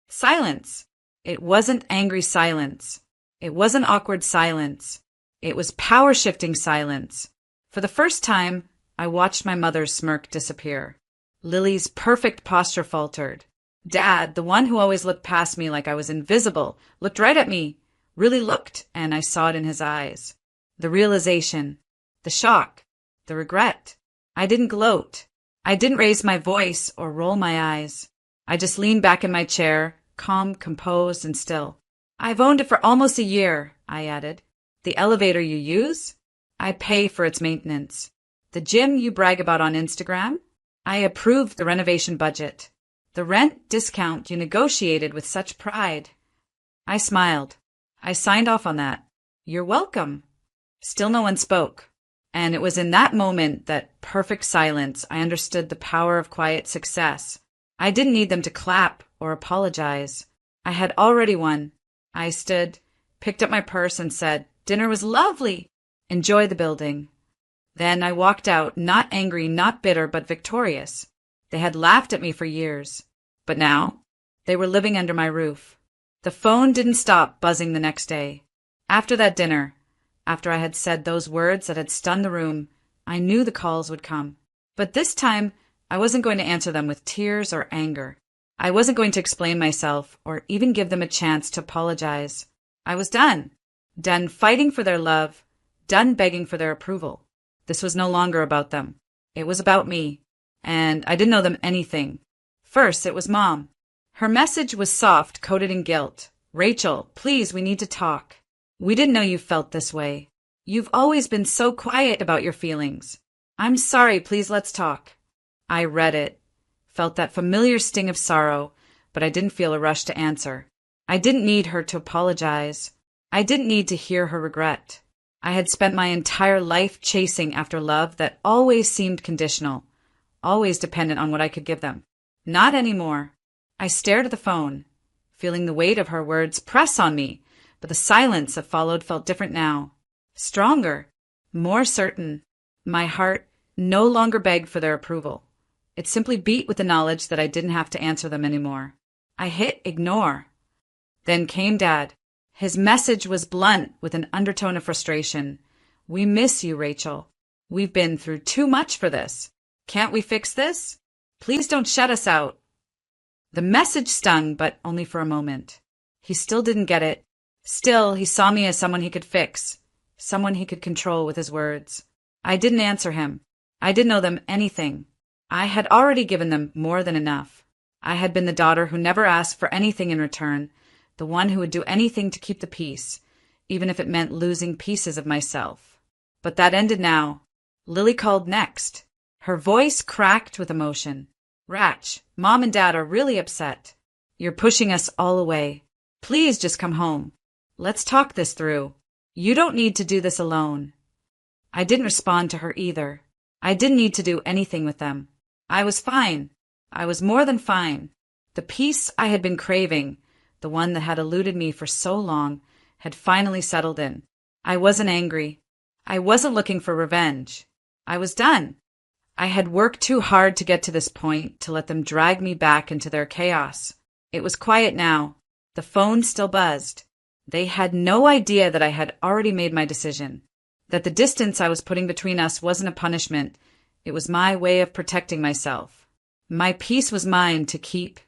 Silence. It wasn't angry silence. It wasn't awkward silence. It was power-shifting silence. For the first time, I watched my mother's smirk disappear. Lily's perfect posture faltered. Dad, the one who always looked past me like I was invisible, looked right at me, really looked, and I saw it in his eyes. The realization, the shock, the regret. I didn't gloat. I didn't raise my voice or roll my eyes. I just leaned back in my chair, calm, composed, and still. I've owned it for almost a year, I added. The elevator you use? I pay for its maintenance. The gym you brag about on Instagram? I approve the renovation budget. The rent discount you negotiated with such pride. I smiled. I signed off on that. You're welcome. Still no one spoke. And it was in that moment, that perfect silence, I understood the power of quiet success. I didn't need them to clap or apologize. I had already won. I stood, picked up my purse and said, "Dinner was lovely. Enjoy the building." Then I walked out, not angry, not bitter, but victorious. They had laughed at me for years. But now, they were living under my roof. The phone didn't stop buzzing the next day. After that dinner, after I had said those words that had stunned the room, I knew the calls would come. But this time, I wasn't going to answer them with tears or anger. I wasn't going to explain myself or even give them a chance to apologize. I was done. Done fighting for their love, done begging for their approval. This was no longer about them. It was about me. And I didn't owe them anything. First, it was Mom. Her message was soft, coated in guilt. "Rachel, please, we need to talk. We didn't know you felt this way. You've always been so quiet about your feelings. I'm sorry, please let's talk." I read it, felt that familiar sting of sorrow, but I didn't feel a rush to answer. I didn't need her to apologize. I didn't need to hear her regret. I had spent my entire life chasing after love that always seemed conditional, always dependent on what I could give them. Not anymore. I stared at the phone, feeling the weight of her words press on me, but the silence that followed felt different now. Stronger, more certain. My heart no longer begged for their approval. It simply beat with the knowledge that I didn't have to answer them anymore. I hit ignore. Then came Dad. His message was blunt with an undertone of frustration. "We miss you, Rachel. We've been through too much for this. Can't we fix this? Please don't shut us out." The message stung, but only for a moment. He still didn't get it. Still, he saw me as someone he could fix, someone he could control with his words. I didn't answer him. I didn't owe them anything. I had already given them more than enough. I had been the daughter who never asked for anything in return, the one who would do anything to keep the peace, even if it meant losing pieces of myself. But that ended now. Lily called next. Her voice cracked with emotion. "Ratch, Mom and Dad are really upset. You're pushing us all away. Please just come home. Let's talk this through. You don't need to do this alone." I didn't respond to her either. I didn't need to do anything with them. I was fine. I was more than fine. The peace I had been craving, the one that had eluded me for so long, had finally settled in. I wasn't angry. I wasn't looking for revenge. I was done. I had worked too hard to get to this point, to let them drag me back into their chaos. It was quiet now. The phone still buzzed. They had no idea that I had already made my decision, that the distance I was putting between us wasn't a punishment. It was my way of protecting myself. My peace was mine to keep,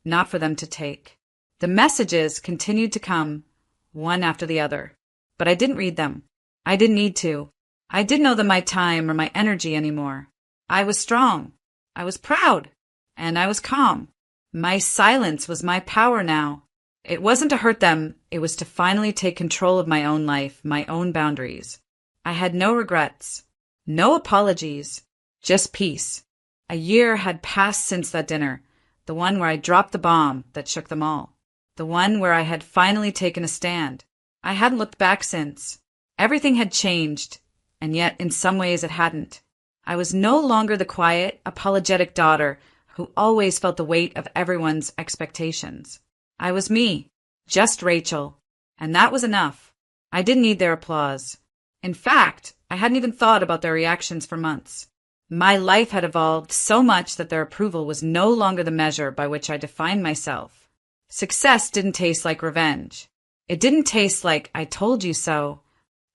not for them to take. The messages continued to come, one after the other. But I didn't read them. I didn't need to. I didn't owe them my time or my energy anymore. I was strong. I was proud. And I was calm. My silence was my power now. It wasn't to hurt them. It was to finally take control of my own life, my own boundaries. I had no regrets. No apologies. Just peace. A year had passed since that dinner, the one where I dropped the bomb that shook them all, the one where I had finally taken a stand. I hadn't looked back since. Everything had changed, and yet in some ways it hadn't. I was no longer the quiet, apologetic daughter who always felt the weight of everyone's expectations. I was me, just Rachel, and that was enough. I didn't need their applause. In fact, I hadn't even thought about their reactions for months. My life had evolved so much that their approval was no longer the measure by which I defined myself. Success didn't taste like revenge. It didn't taste like "I told you so,"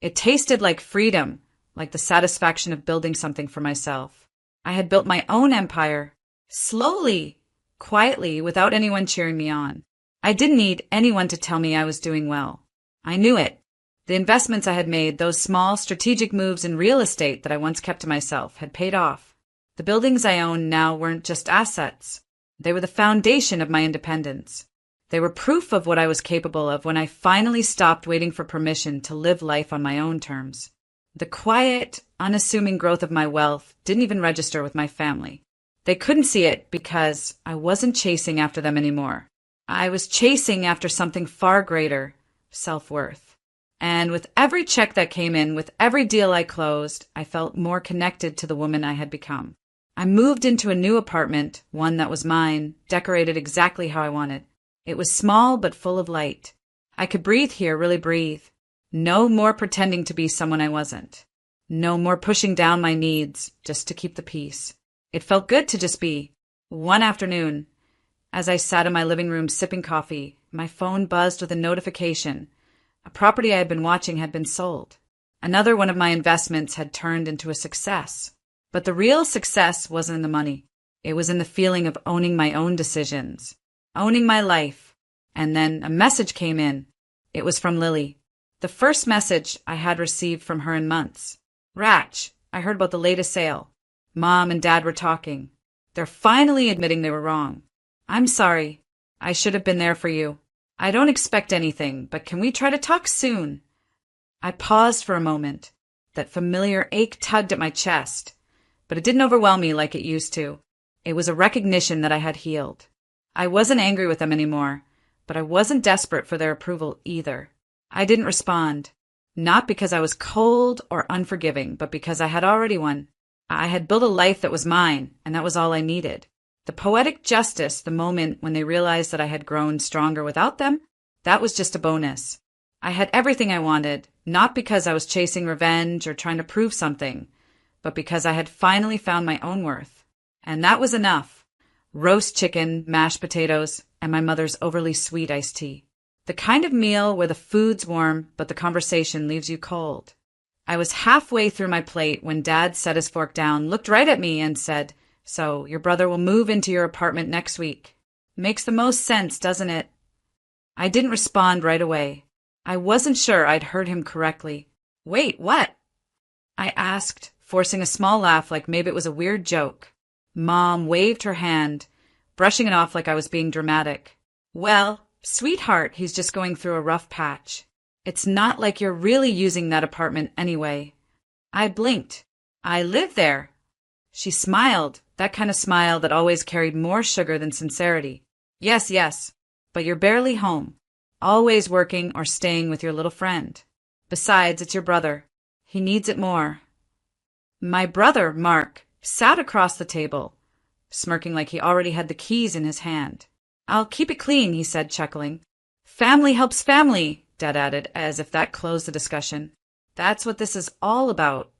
It tasted like freedom, like the satisfaction of building something for myself. I had built my own empire, slowly, quietly, without anyone cheering me on. I didn't need anyone to tell me I was doing well. I knew it. The investments I had made, those small, strategic moves in real estate that I once kept to myself, had paid off. The buildings I owned now weren't just assets. They were the foundation of my independence. They were proof of what I was capable of when I finally stopped waiting for permission to live life on my own terms. The quiet, unassuming growth of my wealth didn't even register with my family. They couldn't see it because I wasn't chasing after them anymore. I was chasing after something far greater, self-worth. And with every check that came in, with every deal I closed, I felt more connected to the woman I had become. I moved into a new apartment, one that was mine, decorated exactly how I wanted. It was small but full of light. I could breathe here, really breathe. No more pretending to be someone I wasn't. No more pushing down my needs just to keep the peace. It felt good to just be. One afternoon, as I sat in my living room sipping coffee, my phone buzzed with a notification. A property I had been watching had been sold. Another one of my investments had turned into a success. But the real success wasn't in the money. It was in the feeling of owning my own decisions, owning my life. And then a message came in. It was from Lily. The first message I had received from her in months. Ratch, I heard about the latest sale. Mom and Dad were talking. They're finally admitting they were wrong. I'm sorry. I should have been there for you. I don't expect anything, but can we try to talk soon? I paused for a moment. That familiar ache tugged at my chest, but it didn't overwhelm me like it used to. It was a recognition that I had healed. I wasn't angry with them anymore, but I wasn't desperate for their approval either. I didn't respond, not because I was cold or unforgiving, but because I had already won. I had built a life that was mine, and that was all I needed. The poetic justice, the moment when they realized that I had grown stronger without them, that was just a bonus. I had everything I wanted, not because I was chasing revenge or trying to prove something, but because I had finally found my own worth. And that was enough. Roast chicken, mashed potatoes, and my mother's overly sweet iced tea. The kind of meal where the food's warm, but the conversation leaves you cold. I was halfway through my plate when Dad set his fork down, looked right at me, and said, "So, your brother will move into your apartment next week. Makes the most sense, doesn't it?" I didn't respond right away. I wasn't sure I'd heard him correctly. "Wait, what?" I asked, forcing a small laugh like maybe it was a weird joke. Mom waved her hand, brushing it off like I was being dramatic. "Well, sweetheart, he's just going through a rough patch. It's not like you're really using that apartment anyway." I blinked. "I live there." She smiled, that kind of smile that always carried more sugar than sincerity. Yes, but you're barely home. Always working or staying with your little friend. Besides, it's your brother. He needs it more." My brother, Mark, sat across the table, smirking like he already had the keys in his hand. "I'll keep it clean," he said, chuckling. "Family helps family," Dad added, as if that closed the discussion. "That's what this is all about."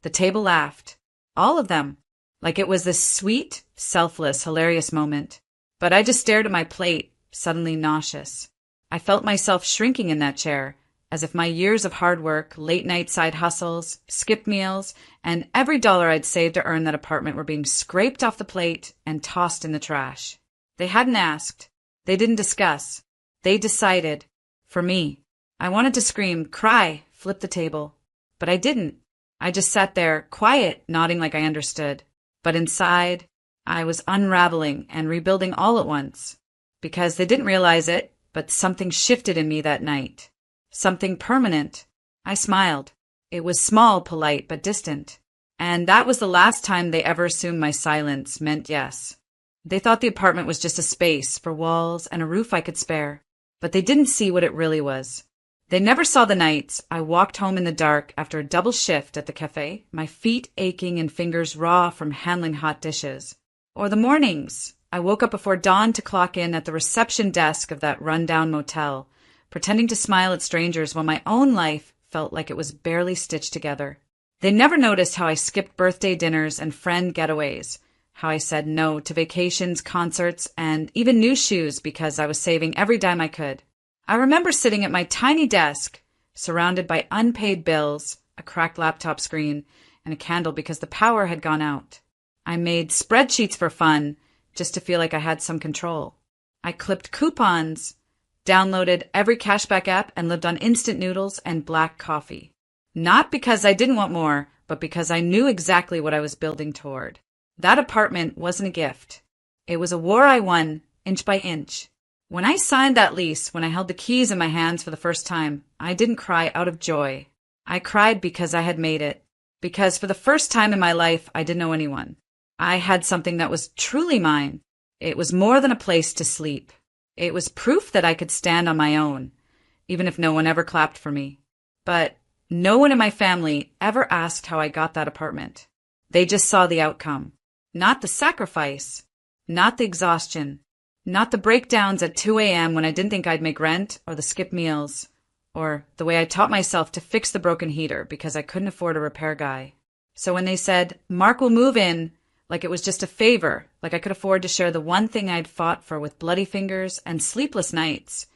The table laughed. All of them. Like it was this sweet, selfless, hilarious moment. But I just stared at my plate, suddenly nauseous. I felt myself shrinking in that chair, as if my years of hard work, late-night side hustles, skipped meals, and every dollar I'd saved to earn that apartment were being scraped off the plate and tossed in the trash. They hadn't asked. They didn't discuss. They decided. For me. I wanted to scream, cry, flip the table. But I didn't. I just sat there, quiet, nodding like I understood. But inside, I was unraveling and rebuilding all at once. Because they didn't realize it, but something shifted in me that night. Something permanent. I smiled. It was small, polite, but distant. And that was the last time they ever assumed my silence meant yes. They thought the apartment was just a space for walls and a roof I could spare. But they didn't see what it really was. They never saw the nights I walked home in the dark after a double shift at the cafe, my feet aching and fingers raw from handling hot dishes. Or the mornings I woke up before dawn to clock in at the reception desk of that rundown motel, pretending to smile at strangers while my own life felt like it was barely stitched together. They never noticed how I skipped birthday dinners and friend getaways, how I said no to vacations, concerts, and even new shoes because I was saving every dime I could. I remember sitting at my tiny desk, surrounded by unpaid bills, a cracked laptop screen, and a candle because the power had gone out. I made spreadsheets for fun, just to feel like I had some control. I clipped coupons, downloaded every cashback app, and lived on instant noodles and black coffee. Not because I didn't want more, but because I knew exactly what I was building toward. That apartment wasn't a gift. It was a war I won, inch by inch. When I signed that lease, when I held the keys in my hands for the first time, I didn't cry out of joy. I cried because I had made it. Because for the first time in my life, I didn't know anyone. I had something that was truly mine. It was more than a place to sleep. It was proof that I could stand on my own, even if no one ever clapped for me. But no one in my family ever asked how I got that apartment. They just saw the outcome. Not the sacrifice. Not the exhaustion. Not the breakdowns at 2 a.m. when I didn't think I'd make rent, or the skip meals, or the way I taught myself to fix the broken heater because I couldn't afford a repair guy. So when they said, Mark will move in, like it was just a favor, like I could afford to share the one thing I'd fought for with bloody fingers and sleepless nights,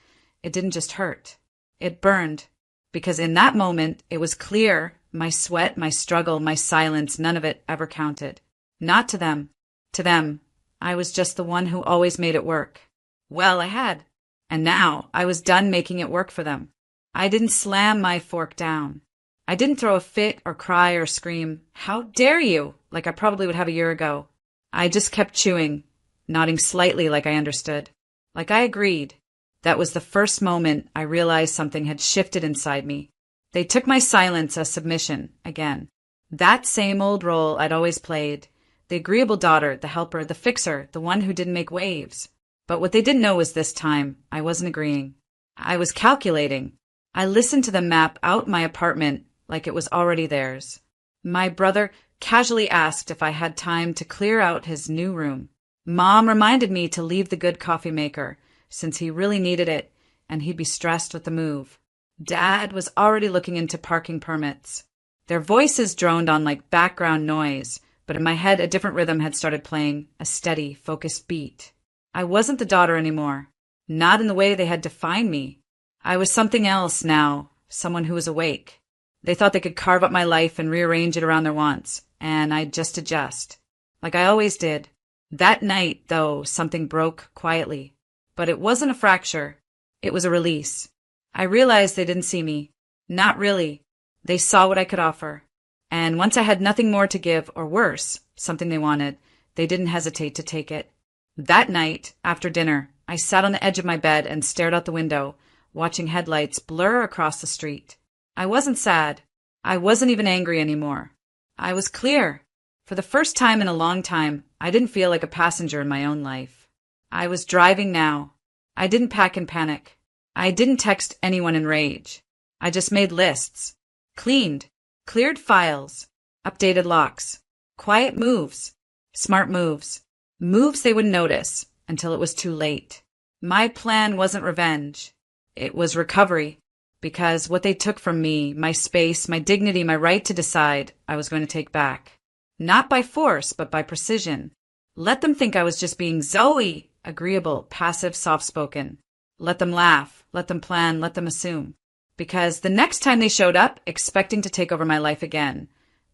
it didn't just hurt. It burned. Because in that moment, it was clear my sweat, my struggle, my silence, none of it ever counted. Not to them. To them, I was just the one who always made it work. Well, I had. And now I was done making it work for them. I didn't slam my fork down. I didn't throw a fit or cry or scream, "How dare you?" like I probably would have a year ago. I just kept chewing, nodding slightly like I understood. Like I agreed. That was the first moment I realized something had shifted inside me. They took my silence as submission again. That same old role I'd always played. The agreeable daughter, the helper, the fixer, the one who didn't make waves. But what they didn't know was this time, I wasn't agreeing. I was calculating. I listened to them map out my apartment like it was already theirs. My brother casually asked if I had time to clear out his new room. Mom reminded me to leave the good coffee maker, since he really needed it, and he'd be stressed with the move. Dad was already looking into parking permits. Their voices droned on like background noise, but in my head a different rhythm had started playing, a steady, focused beat. I wasn't the daughter anymore. Not in the way they had defined me. I was something else now, someone who was awake. They thought they could carve up my life and rearrange it around their wants, and I'd just adjust. Like I always did. That night, though, something broke quietly. But it wasn't a fracture. It was a release. I realized they didn't see me. Not really. They saw what I could offer. And once I had nothing more to give, or worse, something they wanted, they didn't hesitate to take it. That night, after dinner, I sat on the edge of my bed and stared out the window, watching headlights blur across the street. I wasn't sad. I wasn't even angry anymore. I was clear. For the first time in a long time, I didn't feel like a passenger in my own life. I was driving now. I didn't pack in panic. I didn't text anyone in rage. I just made lists. Cleaned. Cleared files. Updated locks. Quiet moves. Smart moves. Moves they wouldn't notice until it was too late. My plan wasn't revenge. It was recovery. Because what they took from me, my space, my dignity, my right to decide, I was going to take back. Not by force, but by precision. Let them think I was just being Zoe, agreeable, passive, soft-spoken. Let them laugh, let them plan, let them assume. Because the next time they showed up, expecting to take over my life again,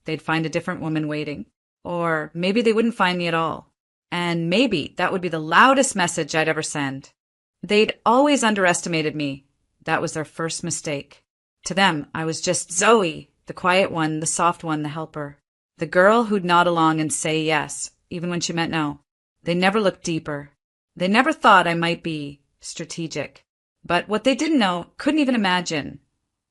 they'd find a different woman waiting. Or maybe they wouldn't find me at all. And maybe that would be the loudest message I'd ever send. They'd always underestimated me. That was their first mistake. To them, I was just Zoe, the quiet one, the soft one, the helper. The girl who'd nod along and say yes, even when she meant no. They never looked deeper. They never thought I might be strategic. But what they didn't know, couldn't even imagine,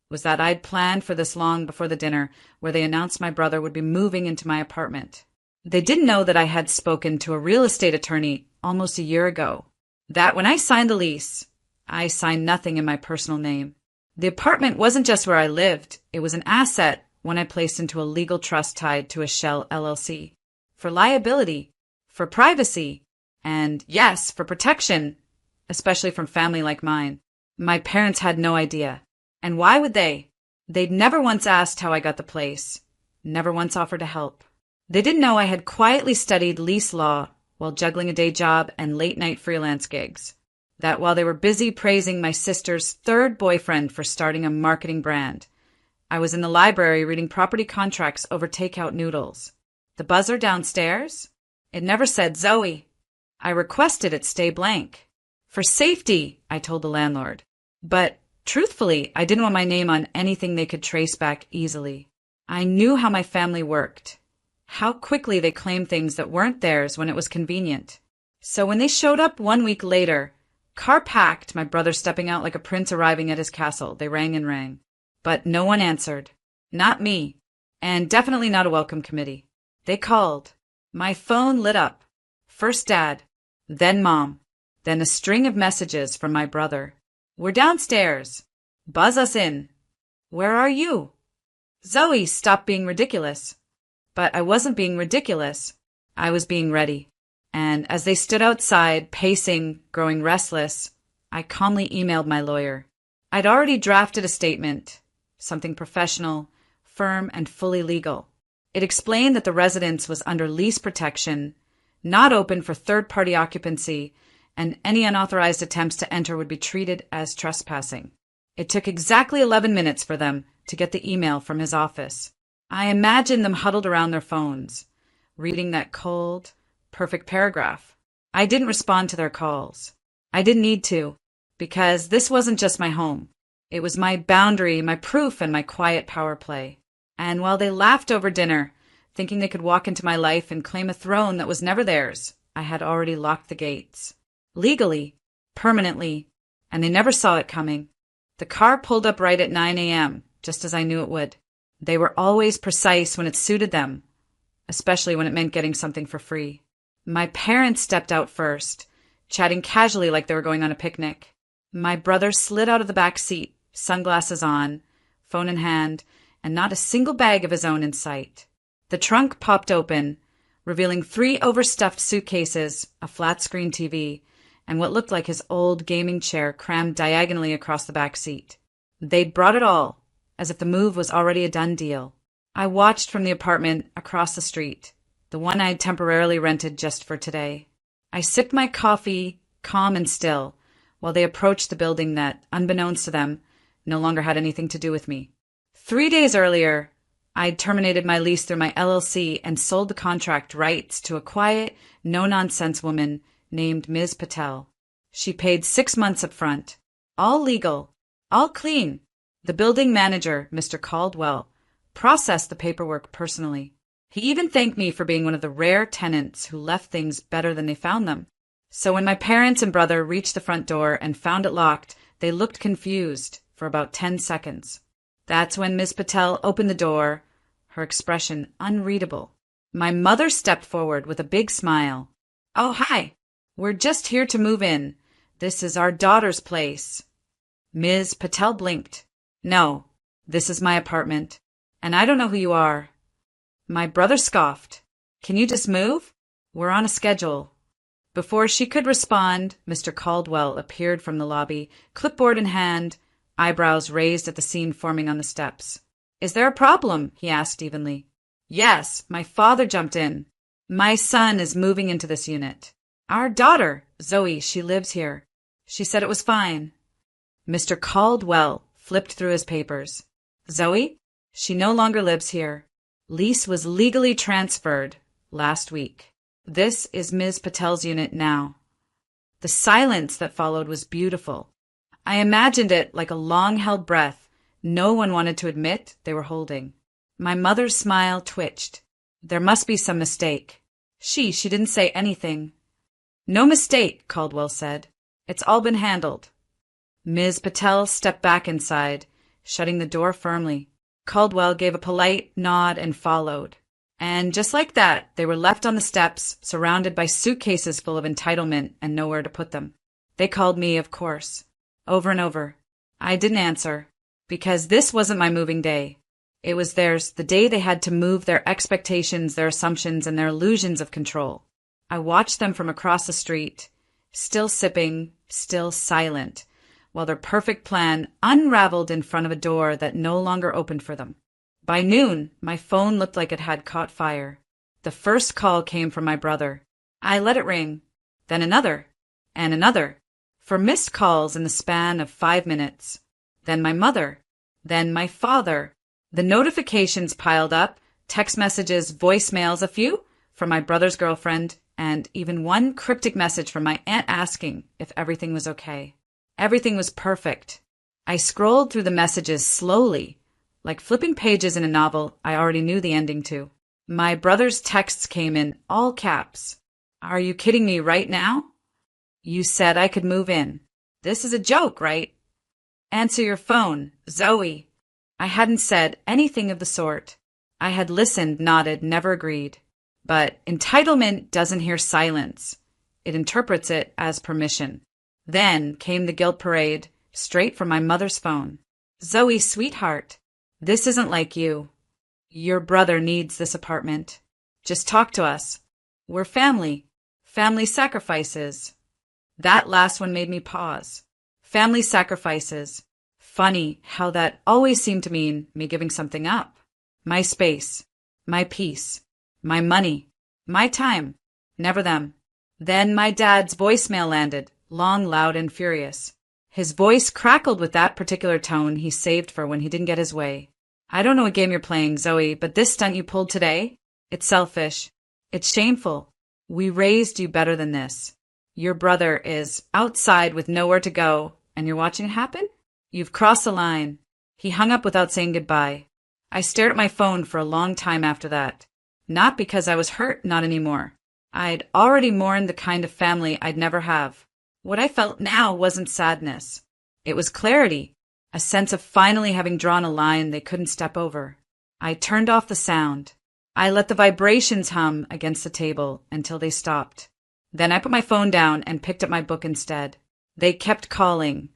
was that I'd planned for this long before the dinner where they announced my brother would be moving into my apartment. They didn't know that I had spoken to a real estate attorney almost a year ago. That when I signed the lease, I signed nothing in my personal name. The apartment wasn't just where I lived. It was an asset, one I placed into a legal trust tied to a shell LLC. For liability, for privacy, and yes, for protection, especially from family like mine. My parents had no idea. And why would they? They'd never once asked how I got the place. Never once offered to help. They didn't know I had quietly studied lease law while juggling a day job and late-night freelance gigs. that while they were busy praising my sister's third boyfriend for starting a marketing brand, I was in the library reading property contracts over takeout noodles. The buzzer downstairs? It never said Zoe. I requested it stay blank. For safety, I told the landlord. But truthfully, I didn't want my name on anything they could trace back easily. I knew how my family worked, how quickly they claimed things that weren't theirs when it was convenient. So when they showed up 1 week later, car packed, my brother stepping out like a prince arriving at his castle, they rang and rang. But no one answered. Not me. And definitely not a welcome committee. They called. My phone lit up. First Dad, then Mom, then a string of messages from my brother. We're downstairs. Buzz us in. Where are you? Zoe, stop being ridiculous. But I wasn't being ridiculous. I was being ready. And as they stood outside, pacing, growing restless, I calmly emailed my lawyer. I'd already drafted a statement, something professional, firm, and fully legal. It explained that the residence was under lease protection, not open for third-party occupancy, and any unauthorized attempts to enter would be treated as trespassing. It took exactly 11 minutes for them to get the email from his office. I imagined them huddled around their phones, reading that cold, perfect paragraph. I didn't respond to their calls. I didn't need to, because this wasn't just my home. It was my boundary, my proof, and my quiet power play. And while they laughed over dinner, thinking they could walk into my life and claim a throne that was never theirs, I had already locked the gates. Legally, permanently, and they never saw it coming. The car pulled up right at 9 a.m., just as I knew it would. They were always precise when it suited them, especially when it meant getting something for free. My parents stepped out first, chatting casually like they were going on a picnic. My brother slid out of the back seat, sunglasses on, phone in hand, and not a single bag of his own in sight. The trunk popped open, revealing 3 overstuffed suitcases, a flat-screen TV, and what looked like his old gaming chair crammed diagonally across the back seat. They'd brought it all, as if the move was already a done deal. I watched from the apartment across the street, the one I'd temporarily rented just for today. I sipped my coffee, calm and still, while they approached the building that, unbeknownst to them, no longer had anything to do with me. 3 days earlier, I'd terminated my lease through my LLC and sold the contract rights to a quiet, no-nonsense woman named Ms. Patel. She paid 6 months up front. All legal, all clean. The building manager, Mr. Caldwell, processed the paperwork personally. He even thanked me for being one of the rare tenants who left things better than they found them. So when my parents and brother reached the front door and found it locked, they looked confused for about 10 seconds. That's when Ms. Patel opened the door, her expression unreadable. My mother stepped forward with a big smile. "Oh, hi. We're just here to move in. This is our daughter's place." Ms. Patel blinked. "No, this is my apartment, and I don't know who you are." My brother scoffed. "Can you just move? We're on a schedule." Before she could respond, Mr. Caldwell appeared from the lobby, clipboard in hand, eyebrows raised at the scene forming on the steps. "Is there a problem?" he asked evenly. "Yes, my father jumped in. My son is moving into this unit. Our daughter, Zoe, she lives here. She said it was fine." Mr. Caldwell flipped through his papers. "Zoe? She no longer lives here. Lease was legally transferred last week. This is Ms. Patel's unit now." The silence that followed was beautiful. I imagined it like a long-held breath no one wanted to admit they were holding. My mother's smile twitched. There must be some mistake. She didn't say anything. "No mistake," Caldwell said. "It's all been handled." Ms. Patel stepped back inside, shutting the door firmly. Caldwell gave a polite nod and followed. And just like that, they were left on the steps, surrounded by suitcases full of entitlement and nowhere to put them. They called me, of course, over and over. I didn't answer, because this wasn't my moving day. It was theirs, the day they had to move their expectations, their assumptions, and their illusions of control. I watched them from across the street, still sipping, still silent, while their perfect plan unraveled in front of a door that no longer opened for them. By noon, my phone looked like it had caught fire. The first call came from my brother. I let it ring, then another, and another. for missed calls in the span of 5 minutes. Then my mother. Then my father. The notifications piled up, text messages, voicemails, a few from my brother's girlfriend, and even one cryptic message from my aunt asking if everything was okay. Everything was perfect. I scrolled through the messages slowly, like flipping pages in a novel I already knew the ending to. My brother's texts came in all caps. Are you kidding me right now? You said I could move in. This is a joke, right? Answer your phone, Zoe. I hadn't said anything of the sort. I had listened, nodded, never agreed. But entitlement doesn't hear silence. It interprets it as permission. Then came the guilt parade, straight from my mother's phone. Zoe, sweetheart, this isn't like you. Your brother needs this apartment. Just talk to us. We're family. Family sacrifices. That last one made me pause. Family sacrifices. Funny how that always seemed to mean me giving something up. My space. My peace. My money. My time. Never them. Then my dad's voicemail landed, long, loud, and furious. His voice crackled with that particular tone he saved for when he didn't get his way. I don't know what game you're playing, Zoe, but this stunt you pulled today, it's selfish. It's shameful. We raised you better than this. Your brother is outside with nowhere to go, and you're watching it happen? You've crossed the line. He hung up without saying goodbye. I stared at my phone for a long time after that. Not because I was hurt, not anymore. I'd already mourned the kind of family I'd never have. What I felt now wasn't sadness. It was clarity, a sense of finally having drawn a line they couldn't step over. I turned off the sound. I let the vibrations hum against the table until they stopped. Then I put my phone down and picked up my book instead. They kept calling.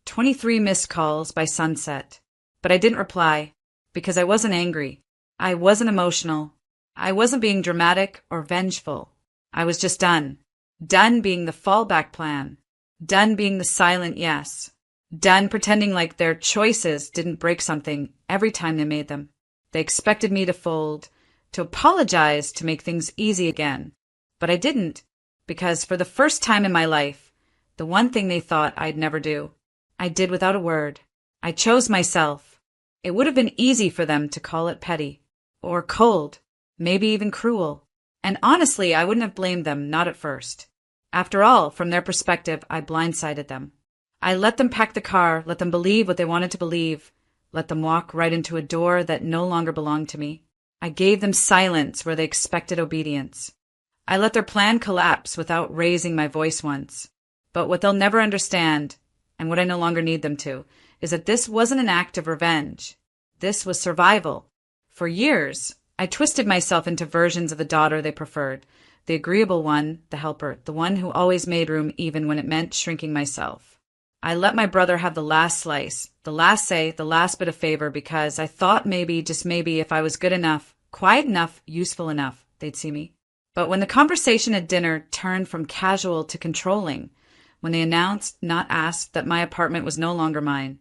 23 missed calls by sunset. But I didn't reply because I wasn't angry. I wasn't emotional. I wasn't being dramatic or vengeful. I was just done. Done being the fallback plan. Done being the silent yes. Done pretending like their choices didn't break something every time they made them. They expected me to fold, to apologize, to make things easy again. But I didn't, because for the first time in my life, the one thing they thought I'd never do, I did without a word. I chose myself. It would have been easy for them to call it petty, or cold, maybe even cruel. And honestly, I wouldn't have blamed them, not at first. After all, from their perspective, I blindsided them. I let them pack the car, let them believe what they wanted to believe, let them walk right into a door that no longer belonged to me. I gave them silence where they expected obedience. I let their plan collapse without raising my voice once. But what they'll never understand, and what I no longer need them to, is that this wasn't an act of revenge. This was survival. For years, I twisted myself into versions of the daughter they preferred, the agreeable one, the helper, the one who always made room even when it meant shrinking myself. I let my brother have the last slice, the last say, the last bit of favor because I thought maybe, just maybe, if I was good enough, quiet enough, useful enough, they'd see me. But when the conversation at dinner turned from casual to controlling, when they announced, not asked, that my apartment was no longer mine,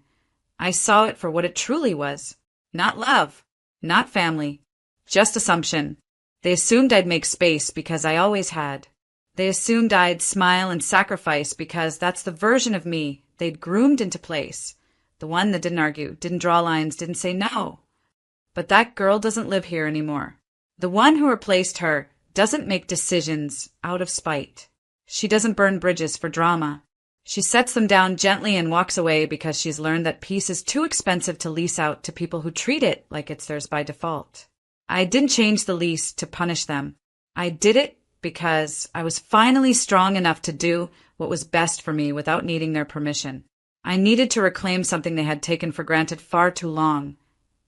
I saw it for what it truly was. Not love, not family, just assumption. They assumed I'd make space because I always had. They assumed I'd smile and sacrifice because that's the version of me they'd groomed into place. The one that didn't argue, didn't draw lines, didn't say no. But that girl doesn't live here anymore. The one who replaced her doesn't make decisions out of spite. She doesn't burn bridges for drama. She sets them down gently and walks away because she's learned that peace is too expensive to lease out to people who treat it like it's theirs by default. I didn't change the lease to punish them. I did it because I was finally strong enough to do what was best for me without needing their permission. I needed to reclaim something they had taken for granted far too long.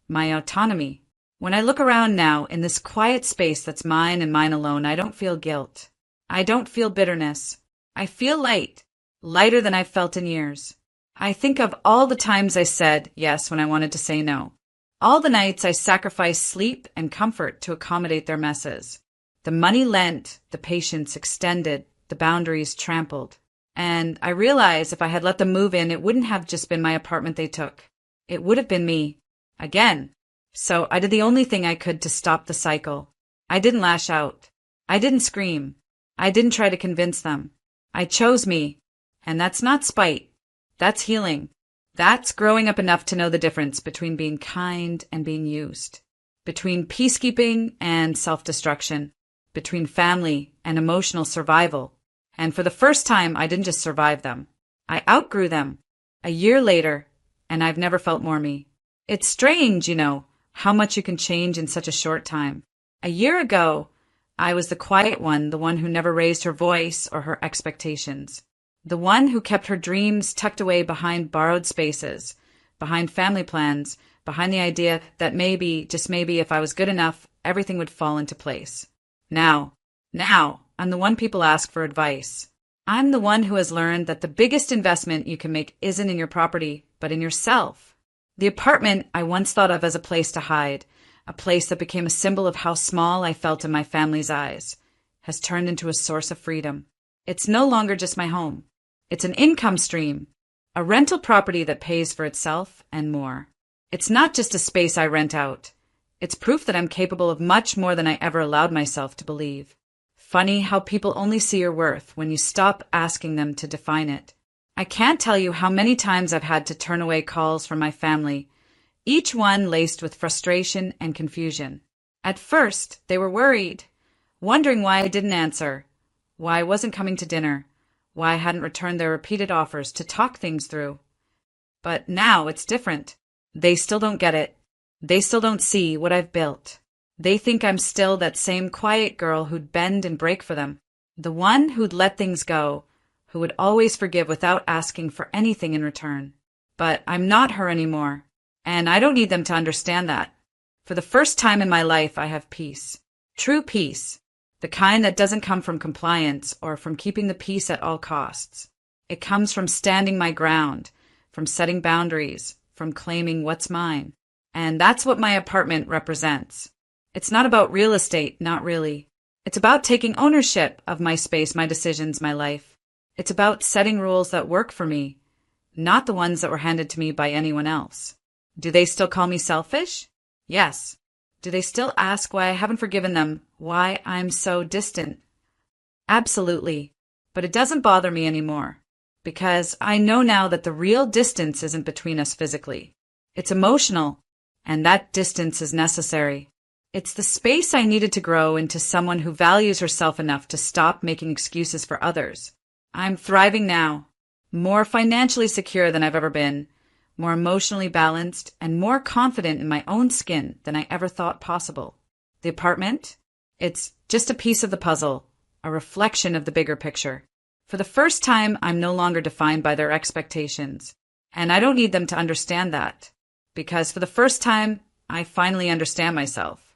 My autonomy. When I look around now in this quiet space that's mine and mine alone, I don't feel guilt. I don't feel bitterness. I feel light. Lighter than I've felt in years. I think of all the times I said yes when I wanted to say no. All the nights I sacrificed sleep and comfort to accommodate their messes. The money lent, the patience extended, the boundaries trampled. And I realized if I had let them move in, it wouldn't have just been my apartment they took. It would have been me. Again. So I did the only thing I could to stop the cycle. I didn't lash out. I didn't scream. I didn't try to convince them. I chose me. And that's not spite. That's healing. That's growing up enough to know the difference between being kind and being used, between peacekeeping and self-destruction, between family and emotional survival. And for the first time, I didn't just survive them. I outgrew them. A year later, and I've never felt more me. It's strange, how much you can change in such a short time. A year ago, I was the quiet one, the one who never raised her voice or her expectations. The one who kept her dreams tucked away behind borrowed spaces, behind family plans, behind the idea that maybe, just maybe, if I was good enough, everything would fall into place. Now, I'm the one people ask for advice. I'm the one who has learned that the biggest investment you can make isn't in your property, but in yourself. The apartment I once thought of as a place to hide, a place that became a symbol of how small I felt in my family's eyes, has turned into a source of freedom. It's no longer just my home. It's an income stream, a rental property that pays for itself and more. It's not just a space I rent out. It's proof that I'm capable of much more than I ever allowed myself to believe. Funny how people only see your worth when you stop asking them to define it. I can't tell you how many times I've had to turn away calls from my family, each one laced with frustration and confusion. At first, they were worried, wondering why I didn't answer, why I wasn't coming to dinner, why I hadn't returned their repeated offers to talk things through. But now it's different. They still don't get it. They still don't see what I've built. They think I'm still that same quiet girl who'd bend and break for them, the one who'd let things go, who would always forgive without asking for anything in return. But I'm not her anymore, and I don't need them to understand that. For the first time in my life, I have peace. True peace. The kind that doesn't come from compliance or from keeping the peace at all costs. It comes from standing my ground, from setting boundaries, from claiming what's mine. And that's what my apartment represents. It's not about real estate, not really. It's about taking ownership of my space, my decisions, my life. It's about setting rules that work for me, not the ones that were handed to me by anyone else. Do they still call me selfish? Yes. Do they still ask why I haven't forgiven them, why I'm so distant? Absolutely. But it doesn't bother me anymore, because I know now that the real distance isn't between us physically. It's emotional, and that distance is necessary. It's the space I needed to grow into someone who values herself enough to stop making excuses for others. I'm thriving now, more financially secure than I've ever been, more emotionally balanced, and more confident in my own skin than I ever thought possible. The apartment? It's just a piece of the puzzle, a reflection of the bigger picture. For the first time, I'm no longer defined by their expectations, and I don't need them to understand that, because for the first time, I finally understand myself.